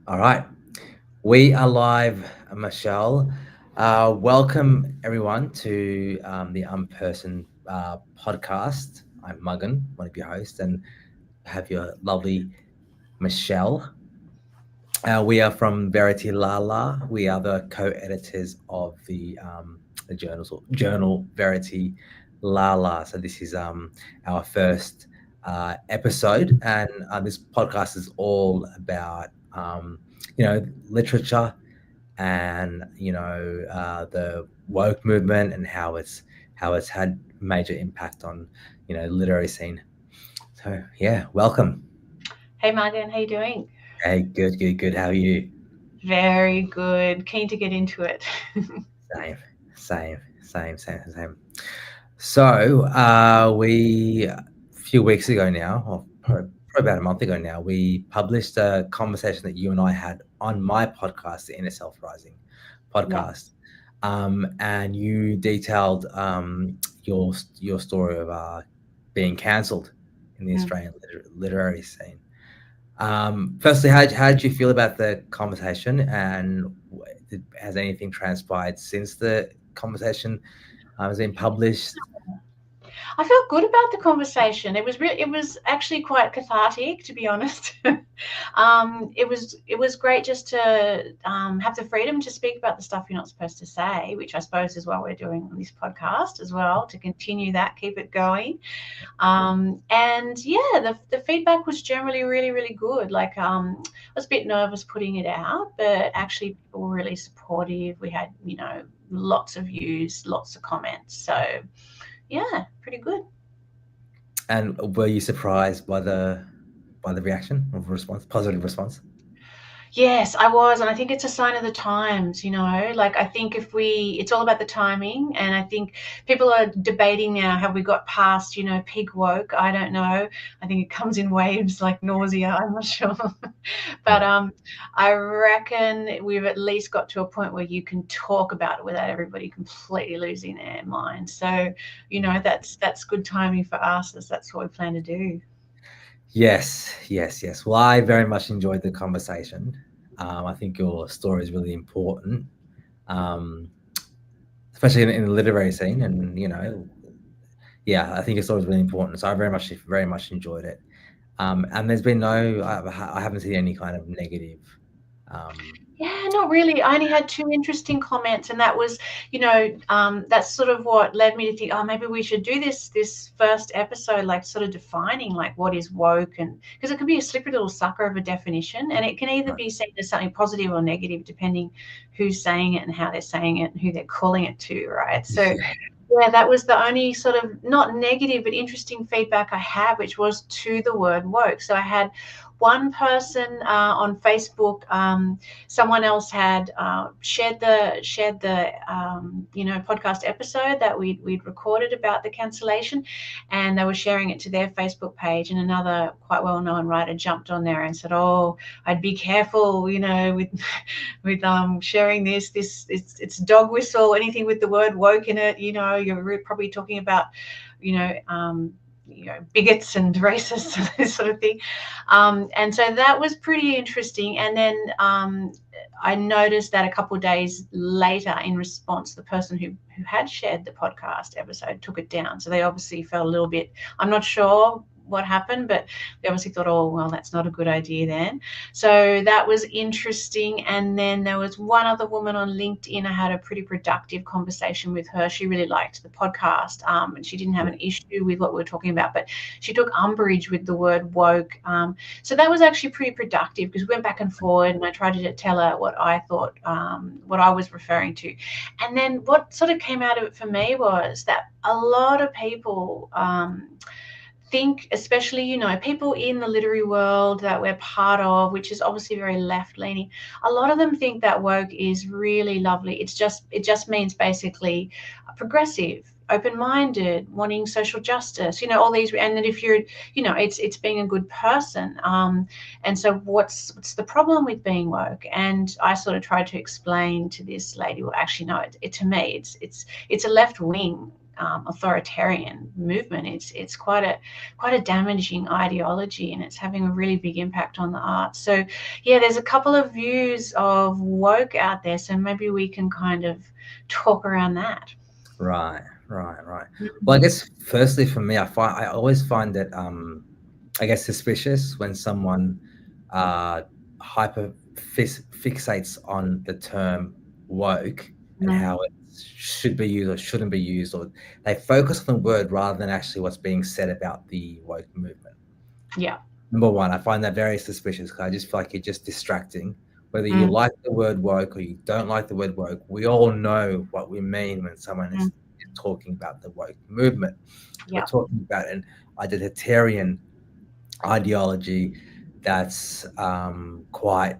All right, we are live, Michelle. Welcome everyone to the Unperson podcast. I'm Magan, one of your hosts, and have your lovely Michelle. We are from Verity Lala. We are the co-editors of the journal Verity Lala. So this is our first episode, and this podcast is all about literature and the woke movement and how it's had major impact on literary scene. So yeah, welcome. Hey Magan, how you doing? Hey, good. How are you? Very good. Keen to get into it. Same, same. So, we a few weeks ago now, or probably about a month ago now, we published a conversation that you and I had on my podcast, the Inner Self Rising Yeah. podcast, and you detailed your story of being cancelled in the Mm. Australian literary scene. Firstly, how did you feel about the conversation, and has anything transpired since the conversation has been published? I felt good about the conversation. It was actually quite cathartic, to be honest. It was great just to have the freedom to speak about the stuff you're not supposed to say, which I suppose is what we're doing on this podcast as well, to continue that, keep it going. And yeah, the feedback was generally really, really good. Like, I was a bit nervous putting it out, but actually people were really supportive. We had, lots of views, lots of comments. So yeah, pretty good. And were you surprised by the reaction of response, positive response? Yes, I was, and I think it's a sign of the times, Like, I think it's all about the timing, and I think people are debating now, have we got past, peak woke? I don't know. I think it comes in waves like nausea. I'm not sure. But Yeah. I reckon we've at least got to a point where you can talk about it without everybody completely losing their mind. So, that's good timing for us, as that's what we plan to do. Yes. Well, I very much enjoyed the conversation. I think your story is really important, um, especially in the literary scene, and yeah, I think your story is really important. So I very much enjoyed it. And there's been I haven't seen any kind of negative. Um, Yeah, not really. I only had two interesting comments, and that was, that's sort of what led me to think, oh, maybe we should do this first episode, like sort of defining like what is woke, and because it could be a slippery little sucker of a definition, and it can either right. be seen as something positive or negative depending who's saying it and how they're saying it and who they're calling it to, right? So Yeah. yeah, that was the only sort of not negative but interesting feedback I had, which was to the word woke. So I had one person on Facebook. Someone else had shared the podcast episode that we'd recorded about the cancellation, and they were sharing it to their Facebook page. And another quite well known writer jumped on there and said, "Oh, I'd be careful, with with sharing this. It's dog whistle. Anything with the word woke in it, you're probably talking about, you know." Bigots and racists and this sort of thing. And so that was pretty interesting. And then I noticed that a couple of days later, in response, the person who had shared the podcast episode took it down. So they obviously felt a little bit, I'm not sure what happened, but they obviously thought, oh, well, that's not a good idea then. So that was interesting. And then there was one other woman on LinkedIn. I had a pretty productive conversation with her. She really liked the podcast, and she didn't have Yeah. an issue with what we were talking about, but she took umbrage with the word woke. So that was actually pretty productive because we went back and forward, and I tried to tell her what I thought, what I was referring to. And then what sort of came out of it for me was that a lot of people think, especially, people in the literary world that we're part of, which is obviously very left leaning, a lot of them think that woke is really lovely. It just means basically progressive, open-minded, wanting social justice, all these, and that if you're, it's being a good person. And so what's the problem with being woke? And I sort of tried to explain to this lady, well, actually no, it to me it's a left wing authoritarian movement. It's quite a damaging ideology, and it's having a really big impact on the arts. So yeah, there's a couple of views of woke out there, so maybe we can kind of talk around that. Right, right. Well, I Mm. guess firstly for me, I always find it I guess suspicious when someone uh hyper fixates on the term woke and Mm. how it should be used or shouldn't be used, or they focus on the word rather than actually what's being said about the woke movement. Yeah. Number one, I find that very suspicious because I just feel like you're just distracting. Whether you Mm. like the word woke or you don't like the word woke, we all know what we mean when someone Mm. is talking about the woke movement. We're Yeah. talking about an identitarian ideology that's quite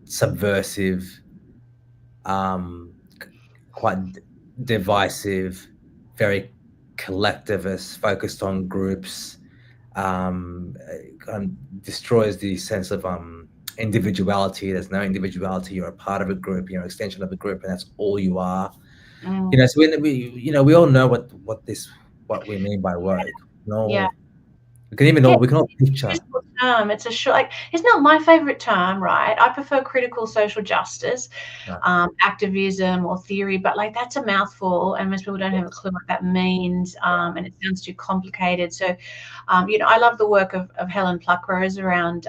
subversive, um, quite divisive, very collectivist, focused on groups, destroys the sense of individuality. There's no individuality. You're a part of a group. You're an extension of a group, and that's all you are. Mm. You know, so we all know what we mean by woke. Yeah. No, we can even Yeah, all we can all it's a picture. useful term. It's a short, like, it's not my favorite term, right? I prefer critical social justice, Right. activism or theory, but like that's a mouthful, and most people don't have a clue what that means, and it sounds too complicated. So, I love the work of Helen Pluckrose around.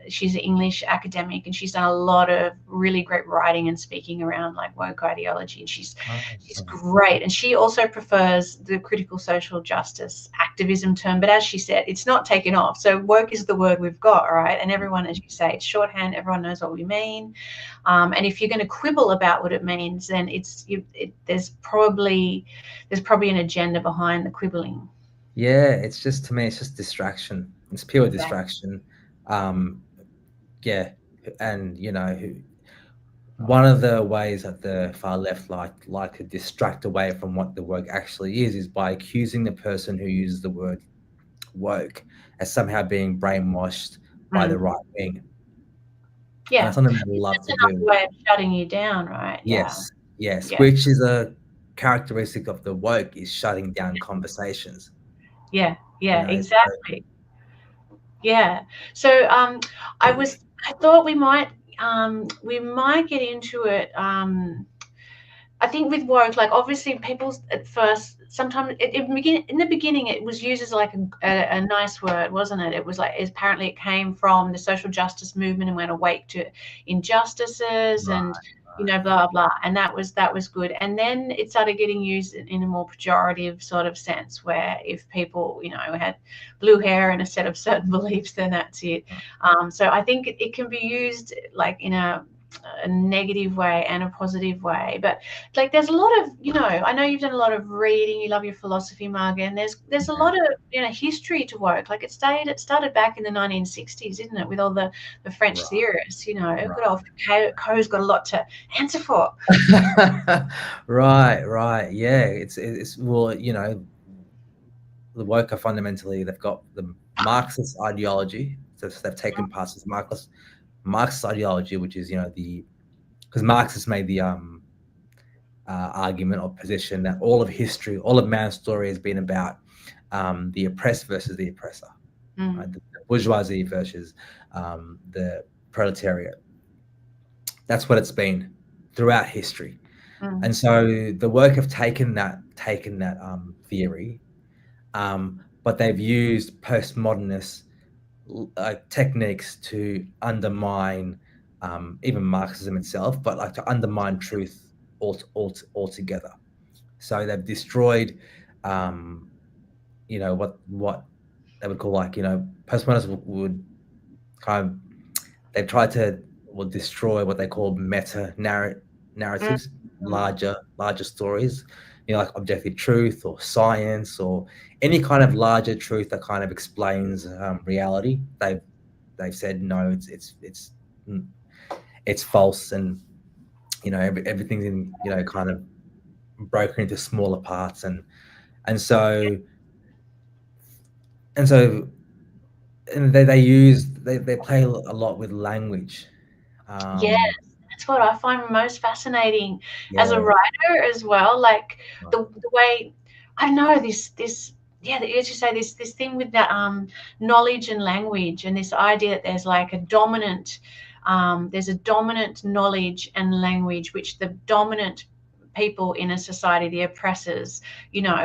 She's an English academic, and she's done a lot of really great writing and speaking around like woke ideology, and she's Oh, great. And she also prefers the critical social justice activism term, but as she said, it's not taken off. So woke is the word we've got, right? And everyone, as you say, it's shorthand. Everyone knows what we mean. And if you're going to quibble about what it means, then there's probably an agenda behind the quibbling. yeah, it's just to me, it's just distraction. It's pure Exactly. distraction. Um, yeah, and one of the ways that the far left like to distract away from what the woke actually is by accusing the person who uses the word woke as somehow being brainwashed by the Mm. right wing, and Yeah. that's something they It's love just to another do. way of shutting you down, right? Yeah. Yes, yes, Yeah. which is a characteristic of the woke is shutting down conversations. Yeah. You Yeah. know, so Exactly. Yeah. So I thought we might get into it. I think with woke, like obviously people at first sometimes in the beginning it was used as like a nice word, wasn't it? It was like apparently it came from the social justice movement and went awake to injustices and right, right, blah blah, and that was good. And then it started getting used in a more pejorative sort of sense, where if people had blue hair and a set of certain beliefs, then that's it. right. So I think it can be used like in a negative way and a positive way, but like there's a lot of I know you've done a lot of reading, you love your philosophy, Marga, and there's a Yeah, lot of history to woke. Like it started back in the 1960s, isn't it, with all the French right, theorists. Good right. old Foucault's got a lot to answer for. Right, right. Yeah, it's well, the woke are fundamentally they've got the Marxist ideology. So they've taken parts of Marxist ideology, which is the because Marx has made the argument or position that all of history, all of man's story has been about the oppressed versus the oppressor, right? Mm, The bourgeoisie versus the proletariat. That's what it's been throughout history. mm, And so the work have taken that theory, but they've used postmodernist techniques to undermine even Marxism itself, but like to undermine truth altogether. So they've destroyed, um, what they would call like postmodernists would kind of they've tried to destroy what they call mm, narratives, mm, larger stories, like objective truth or science or any kind of larger truth that kind of explains reality. They've said no, mm, it's false, and everything's in kind of broken into smaller parts, and so and so and they play a lot with language. yeah. um That's what I find most fascinating as a Yeah, writer as well. Like right, the way, I don't know, this yeah, as you say, this thing with that knowledge and language, and this idea that there's like a dominant there's a dominant knowledge and language, which the dominant people in a society, the oppressors,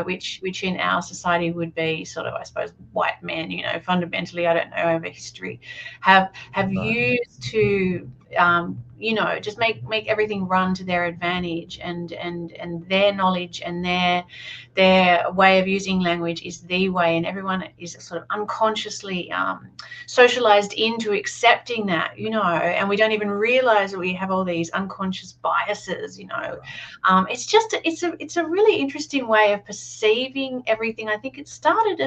which in our society would be sort of, I suppose, white men, fundamentally, I don't know, over history, have right. used to just make everything run to their advantage, and their knowledge and their way of using language is the way, and everyone is sort of unconsciously socialized into accepting that, and we don't even realize that we have all these unconscious biases. It's a really interesting way of perceiving everything. I think it started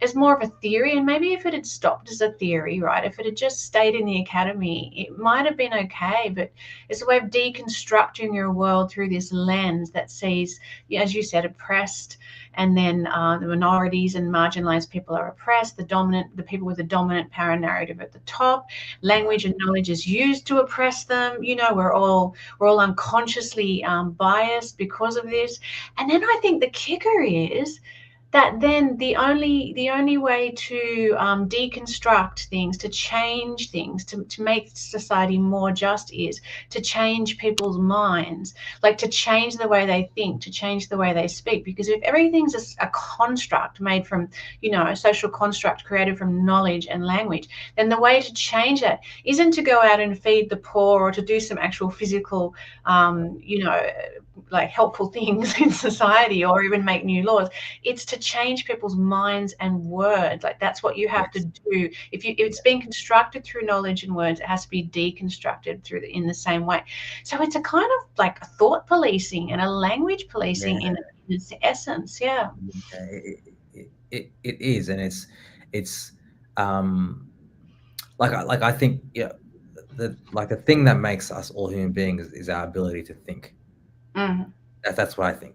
as more of a theory, and maybe if it had stopped as a theory, right, if it had just stayed in the academy, it might have been okay. But it's a way of deconstructing your world through this lens that sees, as you said, oppressed, and then the minorities and marginalized people are oppressed, the people with the dominant power narrative at the top. Right. Language and knowledge is used to oppress them. We're all unconsciously biased because of this. And then I think the kicker is that then the only way to deconstruct things, to change things, to make society more just, is to change people's minds, like to change the way they think, to change the way they speak. Because if everything's a construct made from, a social construct created from knowledge and language, then the way to change that isn't to go out and feed the poor or to do some actual physical, like helpful things in society, or even make new laws. It's to change people's minds and words. Like that's what you have to Yes. do. If it's being constructed through knowledge and words, it has to be deconstructed in the same way. So it's a kind of like a thought policing and a language policing Yeah. in its essence. Yeah. Yeah, it is, and it's um like I think, the thing that makes us all human beings is our ability to think. Mm, That's what I think.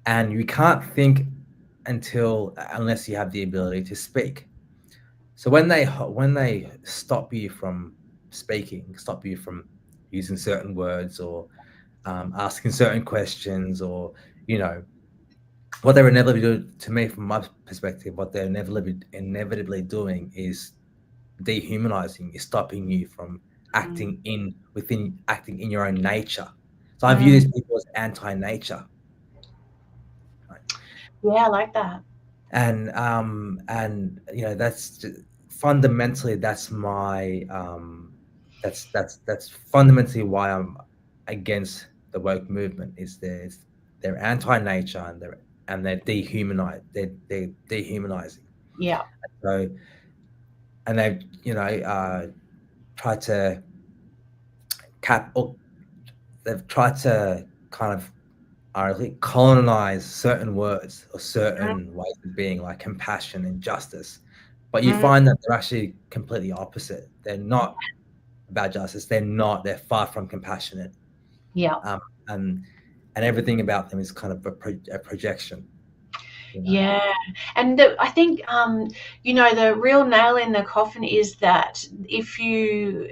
And you can't think unless you have the ability to speak. So when they stop you from speaking, stop you from using certain words, or asking certain questions, or you know what they're inevitably doing, to me, from my perspective, what they're inevitably doing is dehumanizing, is stopping you from mm, acting in your own nature. So I view mm. these people as anti-nature, right? Yeah, I like that. And fundamentally, that's fundamentally why I'm against the woke movement. Is they're anti-nature, and they're dehumanizing. Yeah. So, and they've tried to cap or they've tried to kind of ironically colonize certain words or Mm, certain ways of being, like compassion and justice. But you mm, find that they're actually completely opposite. They're not about justice. They're far from compassionate. yeah. Um, and and everything about them is kind of a projection, you know. Yeah, and I think the real nail in the coffin is that if you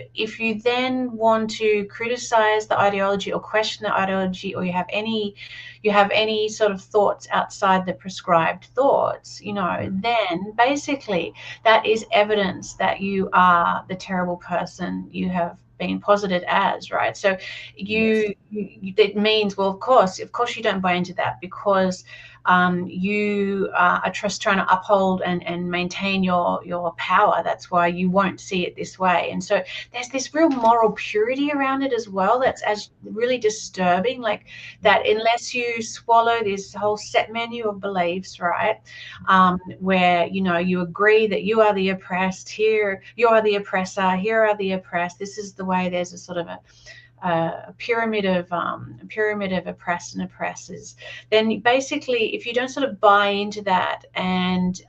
then want to criticize the ideology or question the ideology, or you have any sort of thoughts outside the prescribed thoughts, Mm. then basically that is evidence that you are the terrible person you have been posited as, right? So Yes. it means, well, of course you don't buy into that, because you are just trying to uphold and maintain your power. That's why you won't see it this way. And so there's this real moral purity around it as well, that's as really disturbing. Like Yeah. that, unless you swallow this whole set menu of beliefs, right, where you agree that you are the oppressed, here you are the oppressor, here are the oppressed. This is the way. There's a sort of a pyramid of oppressed and oppressors, then basically, if you don't sort of buy into that and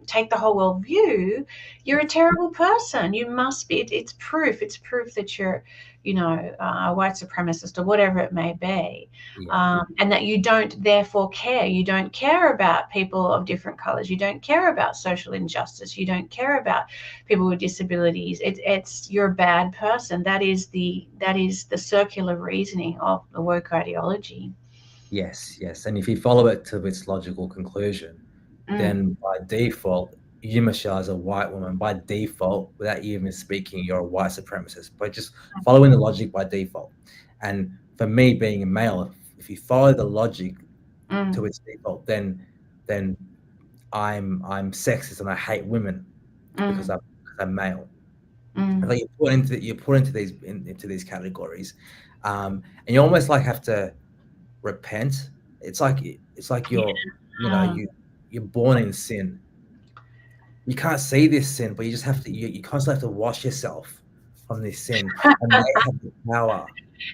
take the whole world view, you're a terrible person. You must be. It's proof. It's proof that you're, a white supremacist or whatever it may be. Yeah. And that you don't therefore care. You don't care about people of different colors. You don't care about social injustice. You don't care about people with disabilities. It's you're a bad person. That is the circular reasoning of the woke ideology. Yes, yes. And if you follow it to its logical conclusion, Mm, then by default, you, Michelle, as a white woman, by default, without you even speaking, you're a white supremacist. But just following the logic by default. And for me, being a male, if you follow the logic to mm, its default, then I'm sexist and I hate women because mm, I'm male. And mm. like you put into into these categories, and you almost like have to repent. It's like Yeah. you're born in sin. You can't see this sin, but you just have to you constantly have to wash yourself from this sin, and they have the power.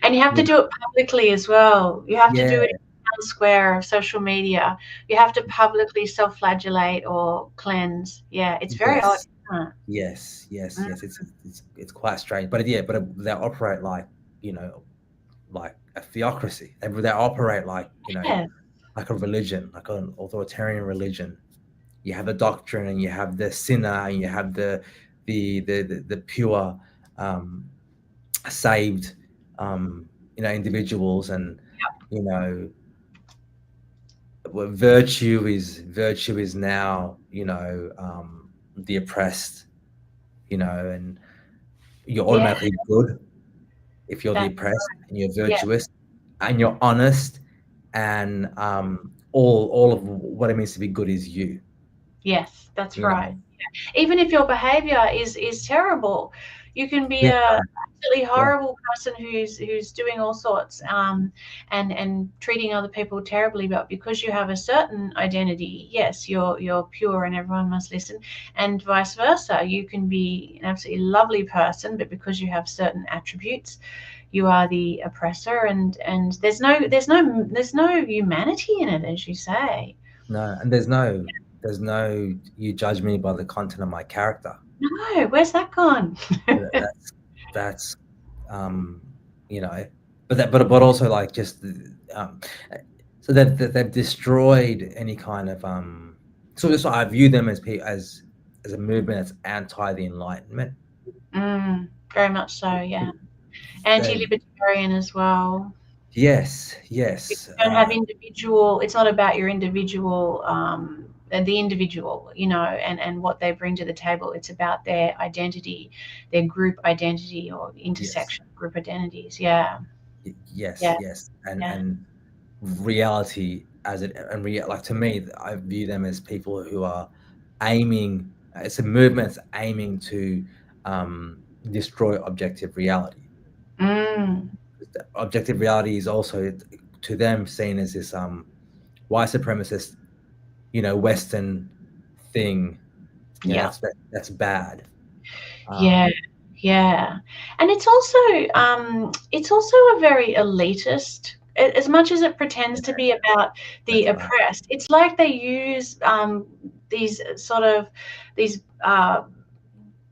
And you have to You do it publicly as well. You have to Yeah, do it in the town square of social media. You have to publicly self-flagellate or cleanse. Yeah, it's very odd, yes, isn't it? yes. It's quite strange, but yeah, but they operate like you know like a theocracy. They operate like Yeah. like a religion, like an authoritarian religion. You have the doctrine, and you have the sinner, and you have the pure, um, saved, individuals, and you know, virtue is now the oppressed, and you're Yeah, automatically good if you're the that oppressed, and you're yeah, virtuous, and you're honest, and all of what it means to be good is you. yes, that's You right. know, Even if your behavior is terrible, you can be yeah, a absolutely yeah, horrible person who's doing all sorts and treating other people terribly, but because you have a certain identity, yes, you're pure and everyone must listen, and vice versa. You can be an absolutely lovely person, but because you have certain attributes, you are the oppressor, and there's no humanity in it, as you say. no, and there's no you judge me by the content of my character. No, where's that gone? That's um, you know, but also like just um, so they've destroyed any kind of so I view them as as a movement that's anti the Enlightenment. Very much so, yeah. They've Anti-libertarian as well. Yes, You yes, don't have individual. It's not about your individual, the individual, and what they bring to the table. It's about their identity, their group identity, or yes, intersection group identities. Yeah, yes, yeah, yes, yeah. and reality as it and like to me, I view them as people who are aiming. It's a movement that's aiming to destroy objective reality. Mm, Objective reality is also to them seen as this white supremacist, Western thing. yeah. That's bad. Yeah, Um, yeah. And it's also a very elitist, as much as it pretends yeah, to be about the that's right. oppressed. It's like they use these sort of these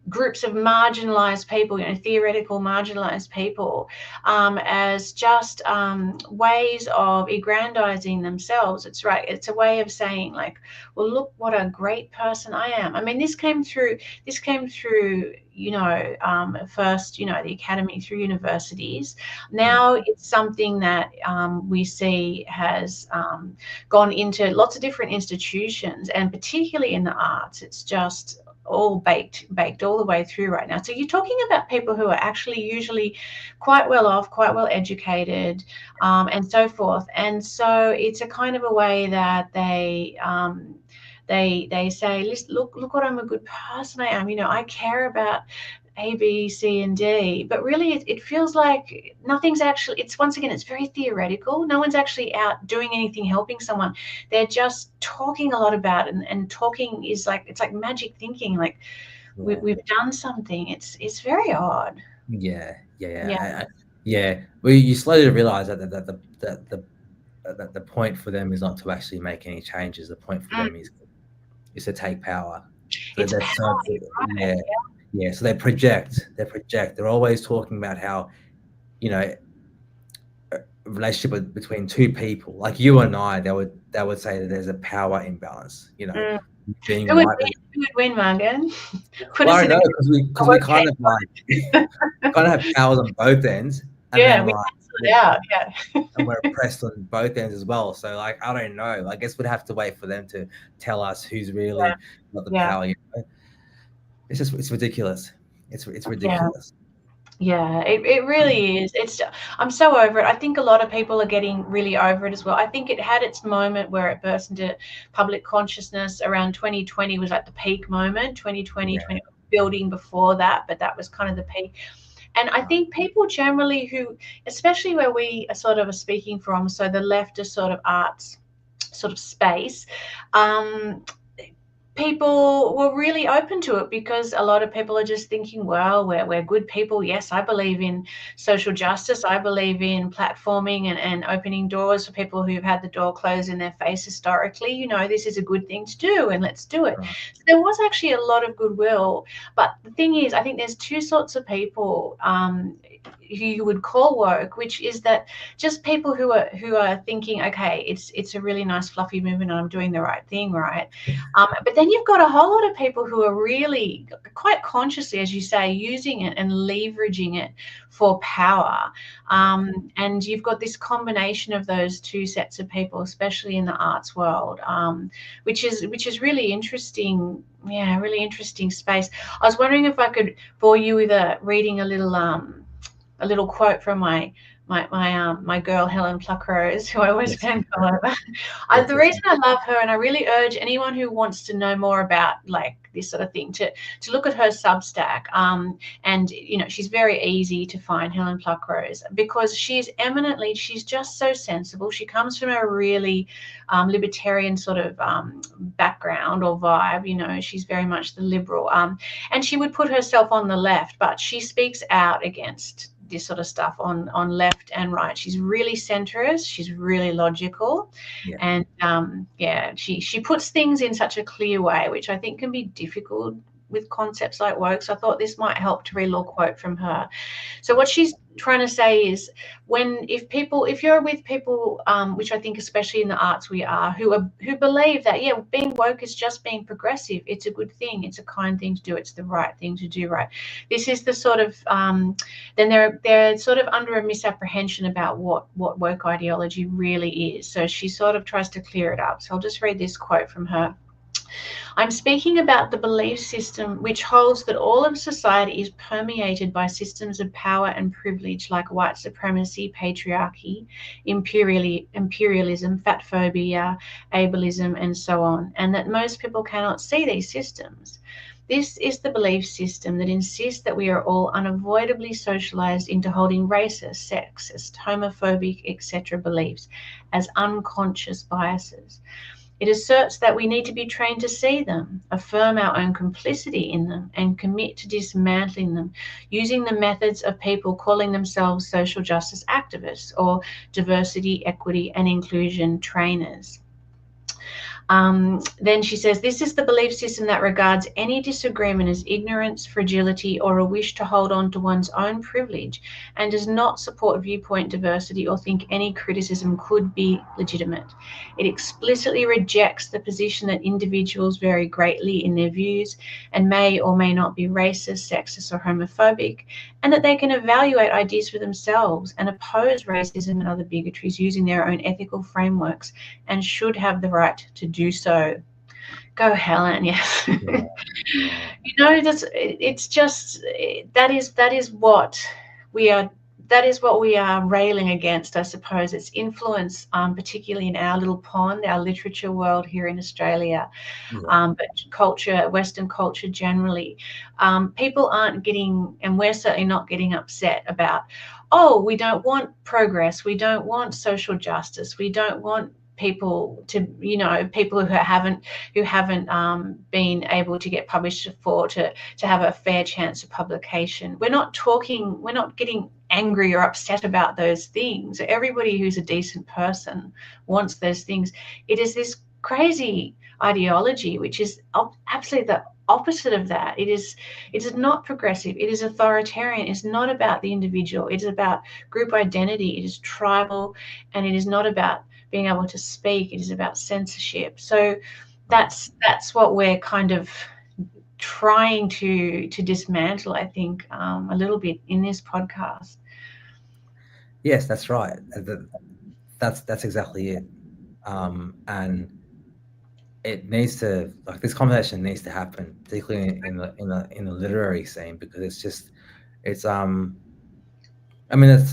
groups of marginalized people, theoretical marginalized people, as just ways of aggrandizing themselves. It's right. It's a way of saying, like, well, look what a great person I am. I mean, this came through, first, the academy, through universities. Yeah, Now it's something that we see has gone into lots of different institutions, and particularly in the arts. It's just all baked all the way through right now. So you're talking about people who are actually usually quite well off, quite well educated, and so forth. And so it's a kind of a way that they say, listen, look what I'm a good person I am. I care about A, B, C, and D. But really, it feels like nothing's actually. It's once again, it's very theoretical. No one's actually out doing anything, helping someone. They're just talking a lot about it, and talking is like, it's like magic thinking. Like yeah, we've done something. It's very odd. yeah, Yeah. yeah. Yeah, well, you slowly realize that the point for them is not to actually make any changes. The point for Mm, them is to take power. So it's they're power, so right? yeah, yeah. So they project. They project. They're always talking about how, you know, a relationship between two people like you and I. They would say that there's a power imbalance. Mm. Being Who would right. win? Who would win, Morgan? Put Well, us I in don't a know because we okay. kind of like kind of have powers on both ends, and Yeah, then we like cancel it out. Yeah. and we're oppressed on both ends as well. So like I don't know. I guess we'd have to wait for them to tell us who's Yeah. really got the Yeah. power. It's ridiculous. It's Yeah. ridiculous. Yeah, it really is. I'm so over it. I think a lot of people are getting really over it as well. I think it had its moment where it burst into public consciousness around 2020 was like the peak moment. 2020, Yeah. 20 building before that, but that was kind of the peak. And I Right. think people generally who, especially where we are sort of are speaking from, so the leftist sort of arts sort of space, um, people were really open to it because a lot of people are just thinking, well, we're good people. Yes, I believe in social justice. I believe in platforming and opening doors for people who've had the door closed in their face historically. This is a good thing to do and let's do it. Right. So there was actually a lot of goodwill. But the thing is, I think there's two sorts of people who you would call woke, which is that just people who are thinking, okay, it's a really nice fluffy movement and I'm doing the right thing, right? But then you've got a whole lot of people who are really quite consciously, as you say, using it and leveraging it for power. Yeah. And you've got this combination of those two sets of people, especially in the arts world, which is really interesting. Yeah, really interesting space. I was wondering if I could bore you with reading a little quote from my girl Helen Pluckrose, who I always Yes. fangirl over. Yes. The Yes. reason I love her, and I really urge anyone who wants to know more about like this sort of thing to look at her Substack. And she's very easy to find, Helen Pluckrose, because she's just so sensible. She comes from a really libertarian sort of background or vibe. She's very much the liberal. And she would put herself on the left, but she speaks out against this sort of stuff on left and right. She's really centrist. She's really logical, Yeah. and yeah, she puts things in such a clear way, which I think can be difficult with concepts like woke. So I thought this might help to read a little quote from her. So what she's trying to say is, if you're with people, which I think especially in the arts we are, who believe that, yeah, being woke is just being progressive. It's a good thing. It's a kind thing to do. It's the right thing to do. Right. This is the sort of then they're sort of under a misapprehension about what woke ideology really is. So she sort of tries to clear it up. So I'll just read this quote from her. I'm speaking about the belief system which holds that all of society is permeated by systems of power and privilege like white supremacy, patriarchy, imperialism, fat phobia, ableism, and so on, and that most people cannot see these systems. This is the belief system that insists that we are all unavoidably socialized into holding racist, sexist, homophobic, etc. beliefs as unconscious biases. It asserts that we need to be trained to see them, affirm our own complicity in them, and commit to dismantling them using the methods of people calling themselves social justice activists or diversity, equity, and inclusion trainers. Then she says, this is the belief system that regards any disagreement as ignorance, fragility, or a wish to hold on to one's own privilege, and does not support viewpoint diversity or think any criticism could be legitimate. It explicitly rejects the position that individuals vary greatly in their views and may or may not be racist, sexist, or homophobic, and that they can evaluate ideas for themselves and oppose racism and other bigotries using their own ethical frameworks, and should have the right to do so. Go Helen, yes. Yeah. Yeah. It's just that is what we are railing against, I suppose. It's influence, particularly in our little pond, our literature world here in Australia, Yeah. but culture, Western culture generally. People aren't getting, and we're certainly not getting upset about, oh, we don't want progress, we don't want social justice, we don't want people who haven't been able to get published to have a fair chance of publication. We're not getting angry or upset about those things. Everybody who's a decent person wants those things. It is this crazy ideology which is absolutely the opposite of that. It is not progressive, it is authoritarian. It's not about the individual, it is about group identity, it is tribal, and it is not about being able to speak, it is about censorship. So Right. that's what we're kind of trying to dismantle, I think, a little bit in this podcast. Yes, that's right. That's exactly it. And it needs to, like, this conversation needs to happen, particularly in the literary scene, because it's I mean,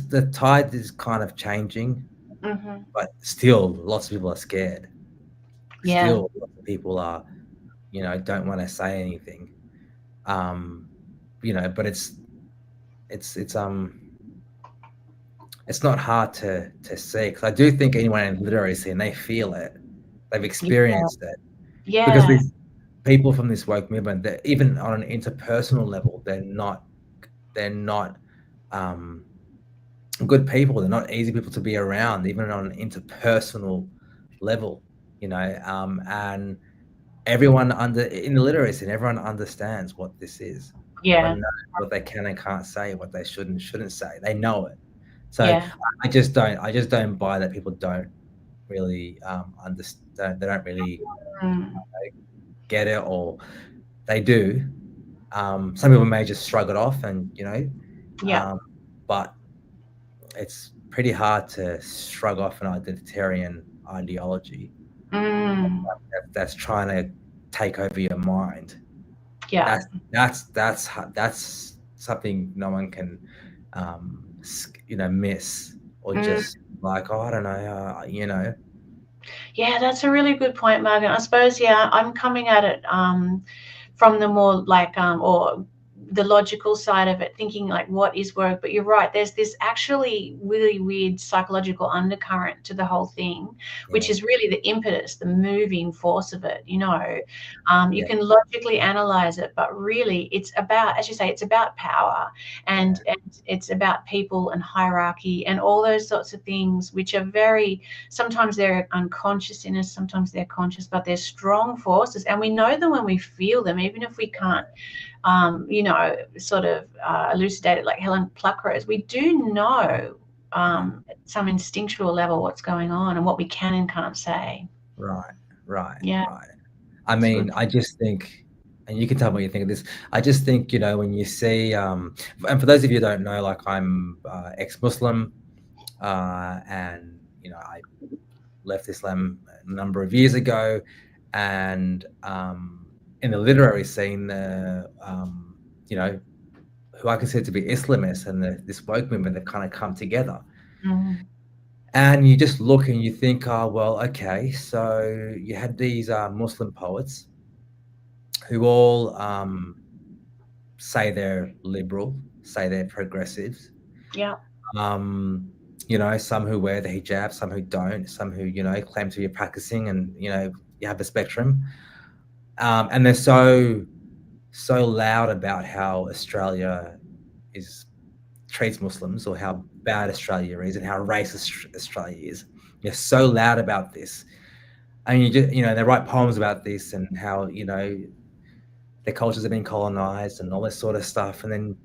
the tide is kind of changing, Hmm. but still lots of people are scared. Yeah, Still lots of people are, don't want to say anything. Um, but it's it's not hard to see, because I do think anyone in literacy, and they feel it, they've yeah, experienced it, because yeah, these people from this woke movement, that even on an interpersonal level, they're not um, good people. They're not easy people to be around, even on an interpersonal level. And everyone under in the literacy, and everyone understands what this is. Everyone yeah, knows what they can and can't say, what they shouldn't say. They know it. So yeah. I just don't buy that people don't really understand. They don't really Mm, get it, or they do. Some people may just shrug it off, yeah. um, but it's pretty hard to shrug off an identitarian ideology Mm, that's trying to take over your mind. yeah. That's something no one can miss, or Mm. just like, oh, I don't know, Yeah, that's a really good point, Margaret. I suppose, yeah, I'm coming at it from the more like or the logical side of it, thinking like what is work. But you're right, there's this actually really weird psychological undercurrent to the whole thing, which yeah, is really the impetus, the moving force of it. You yeah, can logically analyze it, but really it's about, as you say, it's about power, yeah, and it's about people and hierarchy and all those sorts of things, which are very, sometimes they're unconscious in us, sometimes they're conscious, but they're strong forces, and we know them when we feel them, even if we can't, sort of elucidate it like Helen Pluckrose. We do know yeah. at some instinctual level what's going on and what we can and can't say. Right, right, Yeah, right. I it's mean, good. I just think, and you can tell me what you think of this. I just think, when you see, and for those of you who don't know, like, I'm ex-Muslim, and I left Islam a number of years ago, and in the literary scene, you know, who I consider to be Islamists, and this woke movement, they've kind of come together. Mm, And you just look and you think, oh, well, okay, so you had these Muslim poets who all say they're liberal, say they're progressives. yeah. Um, some who wear the hijab, some who don't, some who, claim to be practicing, and, you have the spectrum. And they're so loud about how Australia is treats Muslims, or how bad Australia is, and how racist Australia is. They're so loud about this. And they write poems about this, and how, their cultures have been colonized and all this sort of stuff. And then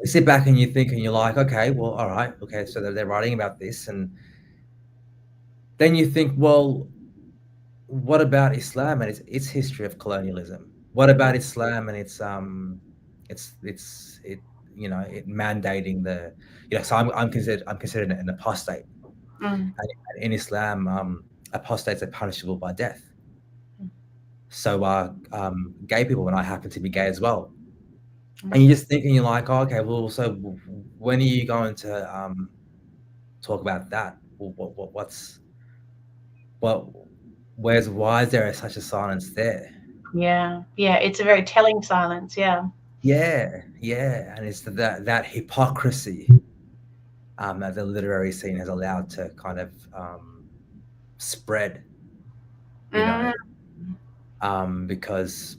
you sit back and you think, and you're like, okay, well, all right, okay, so they're writing about this, and then you think, well, what about Islam and its history of colonialism? What about Islam and it's it mandating the, so I'm considered an apostate, Mm, and in Islam, apostates are punishable by death. So gay people, and I happen to be gay as well. And mm. you're just thinking, you're like, oh, okay, well, so when are you going to talk about that? Well, what why is there such a silence there? Yeah, yeah, it's a very telling silence. Yeah. Yeah, yeah, and it's that hypocrisy that the literary scene has allowed to kind of spread, you know, Mm, because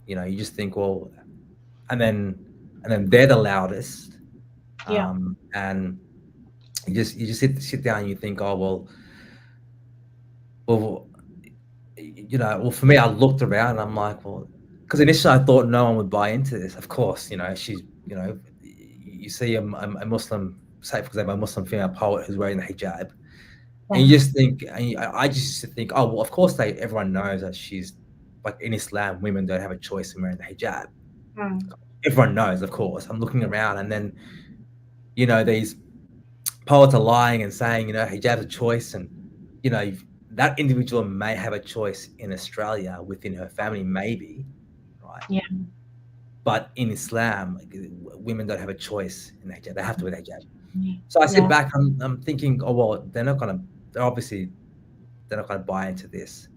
you just think, well, and then they're the loudest, Yeah. And you just sit down and you think, oh well, well, for me, I looked around and I'm like, well, because initially I thought no one would buy into this. Of course, she's, you see a Muslim, say for example, a Muslim female poet who's wearing the hijab, and Yeah. you just think, I just used to think, oh well, of course everyone knows that she's like in Islam, women don't have a choice in wearing the hijab. Mm. Everyone knows, of course. I'm looking around, and then these poets are lying and saying, hijab's a choice, and you know that individual may have a choice in Australia within her family, maybe, right? Yeah. But in Islam, like, women don't have a choice in the hijab; they have to wear the hijab. Yeah. So I sit Yeah. back, I'm thinking, oh well, they're obviously they're not gonna buy into this.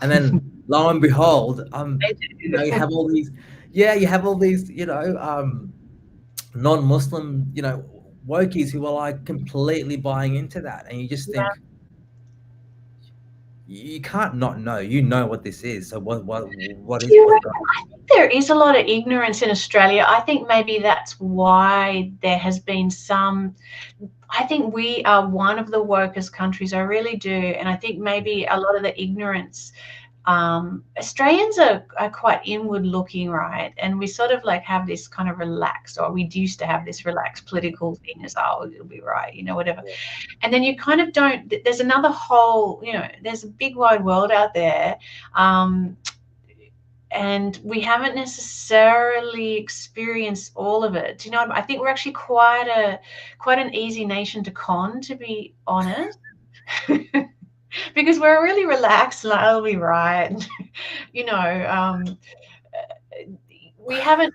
And then lo and behold, They you do. have all these, yeah, you have all these, non-Muslim, wokies who are like completely buying into that, and you just Yeah. think you can't not know. You know what this is. So what Do is you what's going? reckon? I think there is a lot of ignorance in Australia. I think maybe that's why there has been some. I think we are one of the wokest countries. I really do. And I think maybe a lot of the ignorance, Australians are quite inward looking, right? And we sort of like have this kind of relaxed, or we used to have this relaxed political thing as, oh, it'll be right, whatever. Yeah. And then you kind of don't, there's another whole, there's a big wide world out there. Um, and we haven't necessarily experienced all of it. Do you know what I think we're actually quite an easy nation to con, to be honest. Because we're really relaxed, like, I'll be right. you know, um, we haven't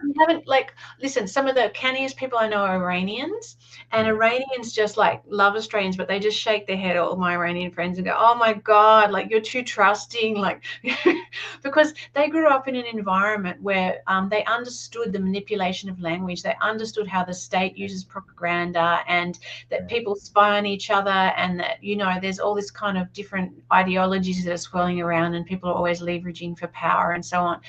like, listen, some of the canniest people I know are Iranians, and Mm. Iranians just like love Australians, but they just shake their head at all my Iranian friends and go, oh my God, like you're too trusting, like because they grew up in an environment where they understood the manipulation of language, they understood how the state uses propaganda, and that Yeah. people spy on each other, and that there's all this kind of different ideologies that are swirling around, and people are always leveraging for power and so on.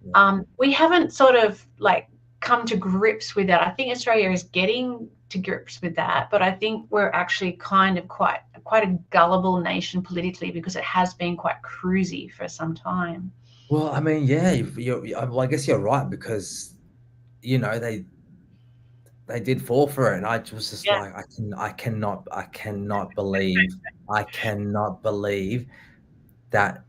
Yeah. We haven't sort of like come to grips with that. I think Australia is getting to grips with that, but I think we're actually kind of quite a gullible nation politically, because it has been quite cruisy for some time. Well, I mean, yeah, well, I guess you're right, because they did fall for it, and I was just Yeah, like, I cannot believe that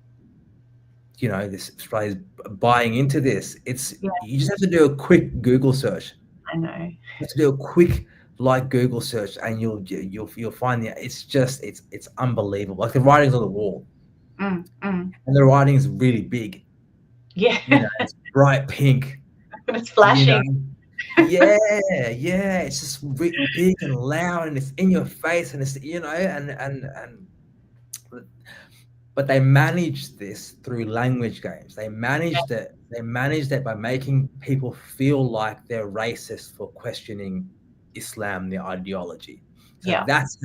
this Australia's buying into this. It's yeah, You just have to do a quick Google search. I know. You have to do a quick Google search, and you'll find that it's unbelievable. Like the writing's on the wall, Mm, mm. and the writing's really big. Yeah, It's bright pink. but it's You know, flashing. yeah, yeah. It's just big and loud, and it's in your face, and it's and but they managed this through language games. They managed it by making people feel like they're racist for questioning Islam, the ideology. So Yeah, that's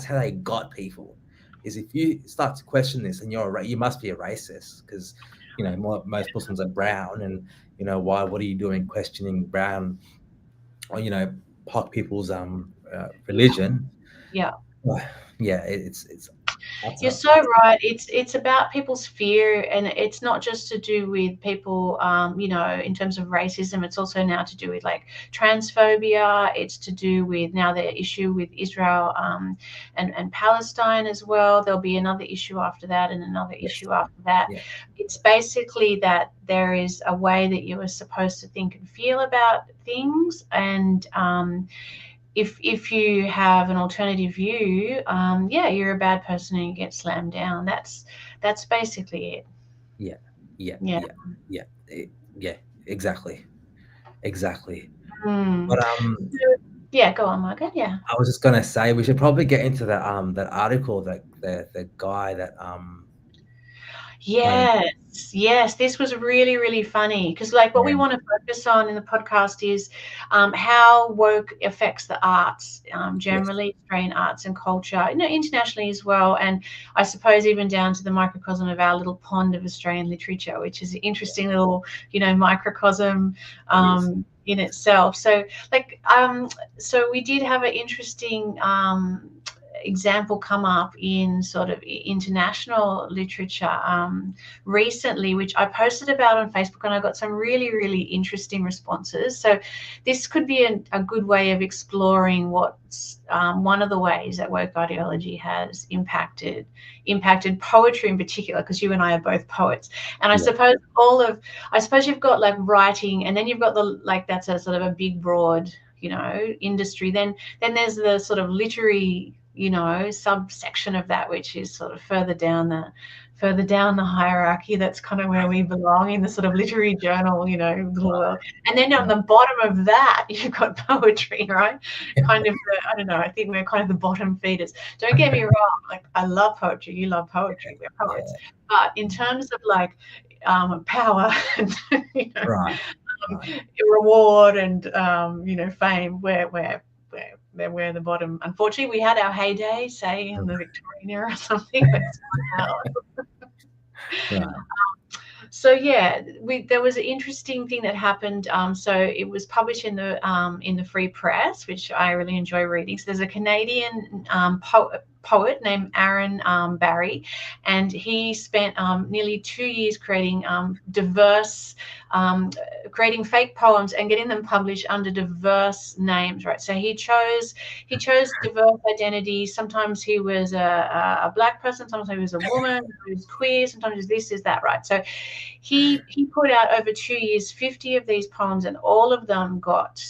how they got people. Is if you start to question this, and you must be a racist, because most Muslims are brown, and what are you doing questioning brown, or POC people's religion? yeah. Well, yeah, it's You're utter, so right. It's about people's fear, and it's not just to do with people, in terms of racism. It's also now to do with like transphobia. It's to do with now the issue with Israel, and Palestine as well. There'll be another issue after that, and another yes, issue after that. yeah. It's basically that there is a way that you are supposed to think and feel about things, and if you have an alternative view, yeah, you're a bad person and you get slammed down. That's basically it. Yeah, yeah, Yeah. yeah, yeah, yeah, exactly, exactly. Mm. But Yeah, go on, Margaret. Yeah. I was just gonna say we should probably get into that article, that the guy that went. Yes, yes. This was really, really funny, because, like, what Yeah, we want to focus on in the podcast is how woke affects the arts, yes, generally, Australian arts and culture, internationally as well. And I suppose even down to the microcosm of our little pond of Australian literature, which is an yeah, interesting little, microcosm. it is. in itself. So so we did have an interesting example come up in sort of international literature recently, which I posted about on Facebook, and I got some really, really interesting responses. So this could be a good way of exploring what's one of the ways that woke ideology has impacted poetry in particular, because you and I are both poets. And I suppose I suppose you've got like writing, and then you've got that's a sort of a big, broad, industry. Then there's the sort of literary, subsection of that, which is sort of further down the hierarchy. That's kind of where we belong in the sort of literary journal, little world. And then on the bottom of that, you've got poetry, right? Kind of, I don't know, I think we're kind of the bottom feeders. Don't get me wrong, like I love poetry, you love poetry, we're poets. But in terms of like power and reward and fame, we're the bottom. Unfortunately, we had our heyday, say in the Victorian era or something. So yeah, there was an interesting thing that happened. So it was published in the Free Press, which I really enjoy reading. So there's a Canadian poet named Aaron Barry, and he spent nearly 2 years creating creating fake poems and getting them published under diverse names, right? So he chose diverse identities. Sometimes he was a black person, sometimes he was a woman, he was queer, sometimes he was this, is that, right? So he put out over 2 years 50 of these poems, and all of them got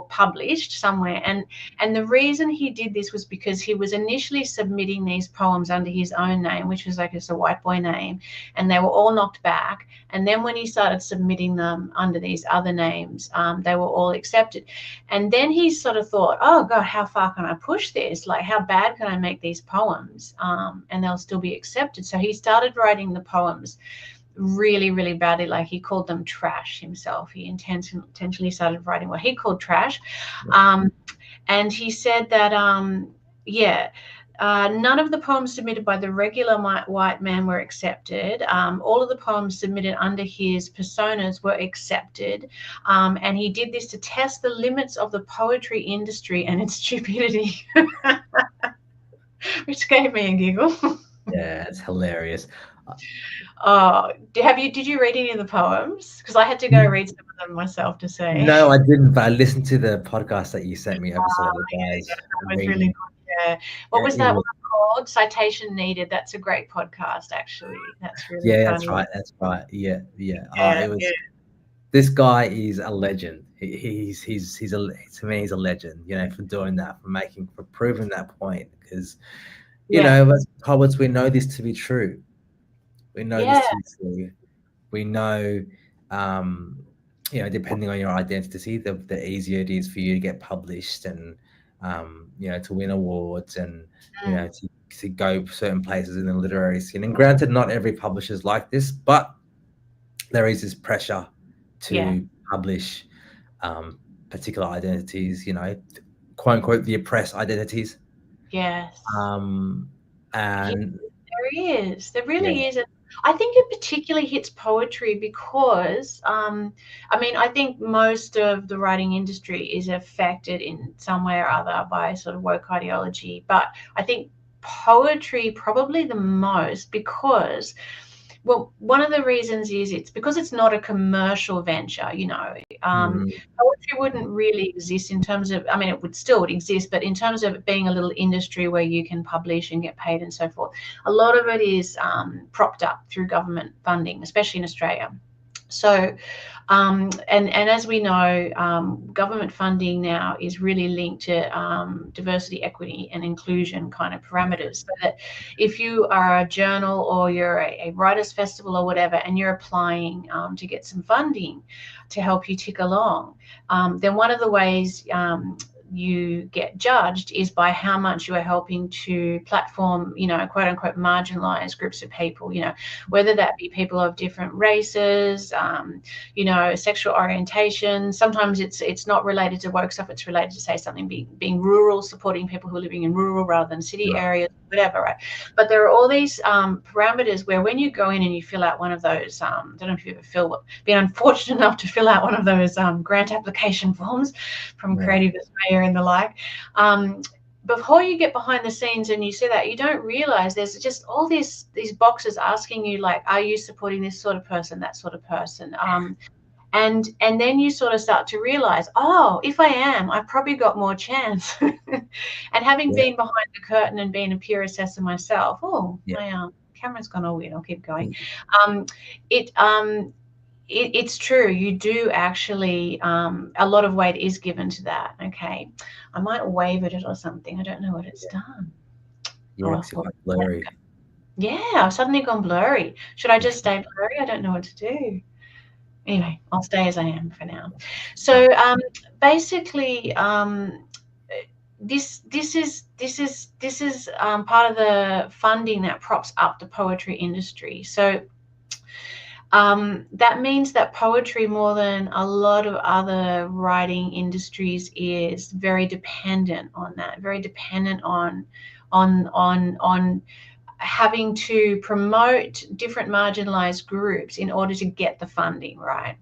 published somewhere. And the reason he did this was because he was initially submitting these poems under his own name, which was like just a white boy name, and they were all knocked back. And then when he started submitting them under these other names, they were all accepted. And then he sort of thought, oh God, how far can I push this? Like, how bad can I make these poems? And they'll still be accepted. So he started writing the poems really, really badly. Like, he called them trash himself. He intentionally started writing what he called trash. And he said that, none of the poems submitted by the regular white man were accepted. All of the poems submitted under his personas were accepted. And he did this to test the limits of the poetry industry and its stupidity, which gave me a giggle. Yeah, it's hilarious. Did you read any of the poems? Because I had to go read some of them myself to say. No, I didn't, but I listened to the podcast that you sent me, episode of the guys. Yeah, that was really good. Yeah. What was that one called? Citation Needed. That's a great podcast, actually. That's really funny. That's right. That's right. Yeah. This guy is a legend. To me, he's a legend, for doing that, for proving that point, because as poets, we know this to be true. We know this to be true. We know, depending on your identity, the easier it is for you to get published and, to win awards and, to go certain places in the literary scene. And granted, not every publisher is like this, but there is this pressure to publish particular identities, quote unquote, the oppressed identities. Yes. And there really is. I think it particularly hits poetry because, I think most of the writing industry is affected in some way or other by sort of woke ideology. But I think poetry probably the most because, well, one of the reasons is it's because it's not a commercial venture, Poetry wouldn't really exist in terms of, it would exist, but in terms of it being a little industry where you can publish and get paid and so forth, a lot of it is propped up through government funding, especially in Australia. So, and as we know, government funding now is really linked to diversity, equity, and inclusion kind of parameters. So that if you are a journal or you're a writers' festival or whatever, and you're applying to get some funding to help you tick along, then one of the ways you get judged is by how much you are helping to platform, quote unquote, marginalized groups of people, whether that be people of different races, sexual orientation. Sometimes it's not related to woke stuff, it's related to, say, something being rural, supporting people who are living in rural rather than city areas, whatever, right? But there are all these parameters where when you go in and you fill out one of those, I don't know if you've ever been unfortunate enough to fill out one of those grant application forms from Yeah. Creative Australia and the like. Before you get behind the scenes and you see that, you don't realize there's just all these boxes asking you, like, are you supporting this sort of person, that sort of person? And then you sort of start to realize, oh, if I am, I've probably got more chance. And having Yeah. been behind the curtain and being a peer assessor myself, oh, Yeah. my camera's gone all weird. I'll keep going. Um, it it's true. You do actually, a lot of weight is given to that. Okay, I might wave at it or something. I don't know what it's done. Yeah. Oh, Because you're well, quite blurry. yeah, I've suddenly gone blurry. Should I just stay blurry? I don't know what to do. Anyway, I'll stay as I am for now. Right. So basically, this is part of the funding that props up the poetry industry. So that means that poetry, more than a lot of other writing industries, is very dependent on that. Very dependent on having to promote different marginalized groups in order to get the funding, right?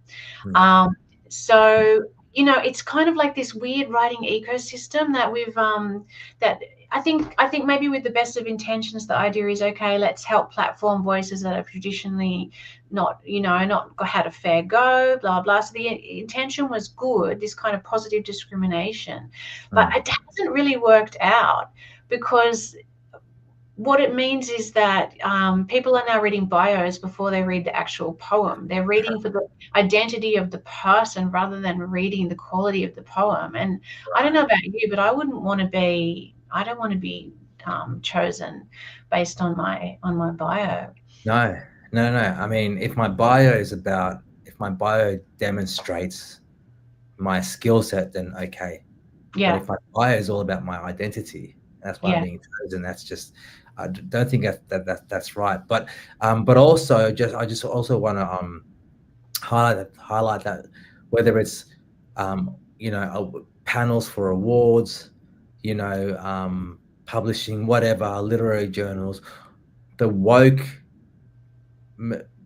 Yeah. So it's kind of like this weird writing ecosystem that we've that I think maybe with the best of intentions, the idea is, okay, let's help platform voices that have traditionally not had a fair go, blah blah. So the intention was good, this kind of positive discrimination, but Mm. it hasn't really worked out, because what it means is that people are now reading bios before they read the actual poem. They're reading for the identity of the person rather than reading the quality of the poem. And I don't Right. know about you, but I wouldn't want to be. I don't want to be chosen based on my bio. No, no. I mean, if my bio demonstrates my skill set, then okay. But Yeah, if my bio is all about my identity, that's why I'm yeah, being chosen. That's just, don't think that's right. But also, I just also want to highlight that whether it's panels for awards, publishing, whatever, literary journals, the woke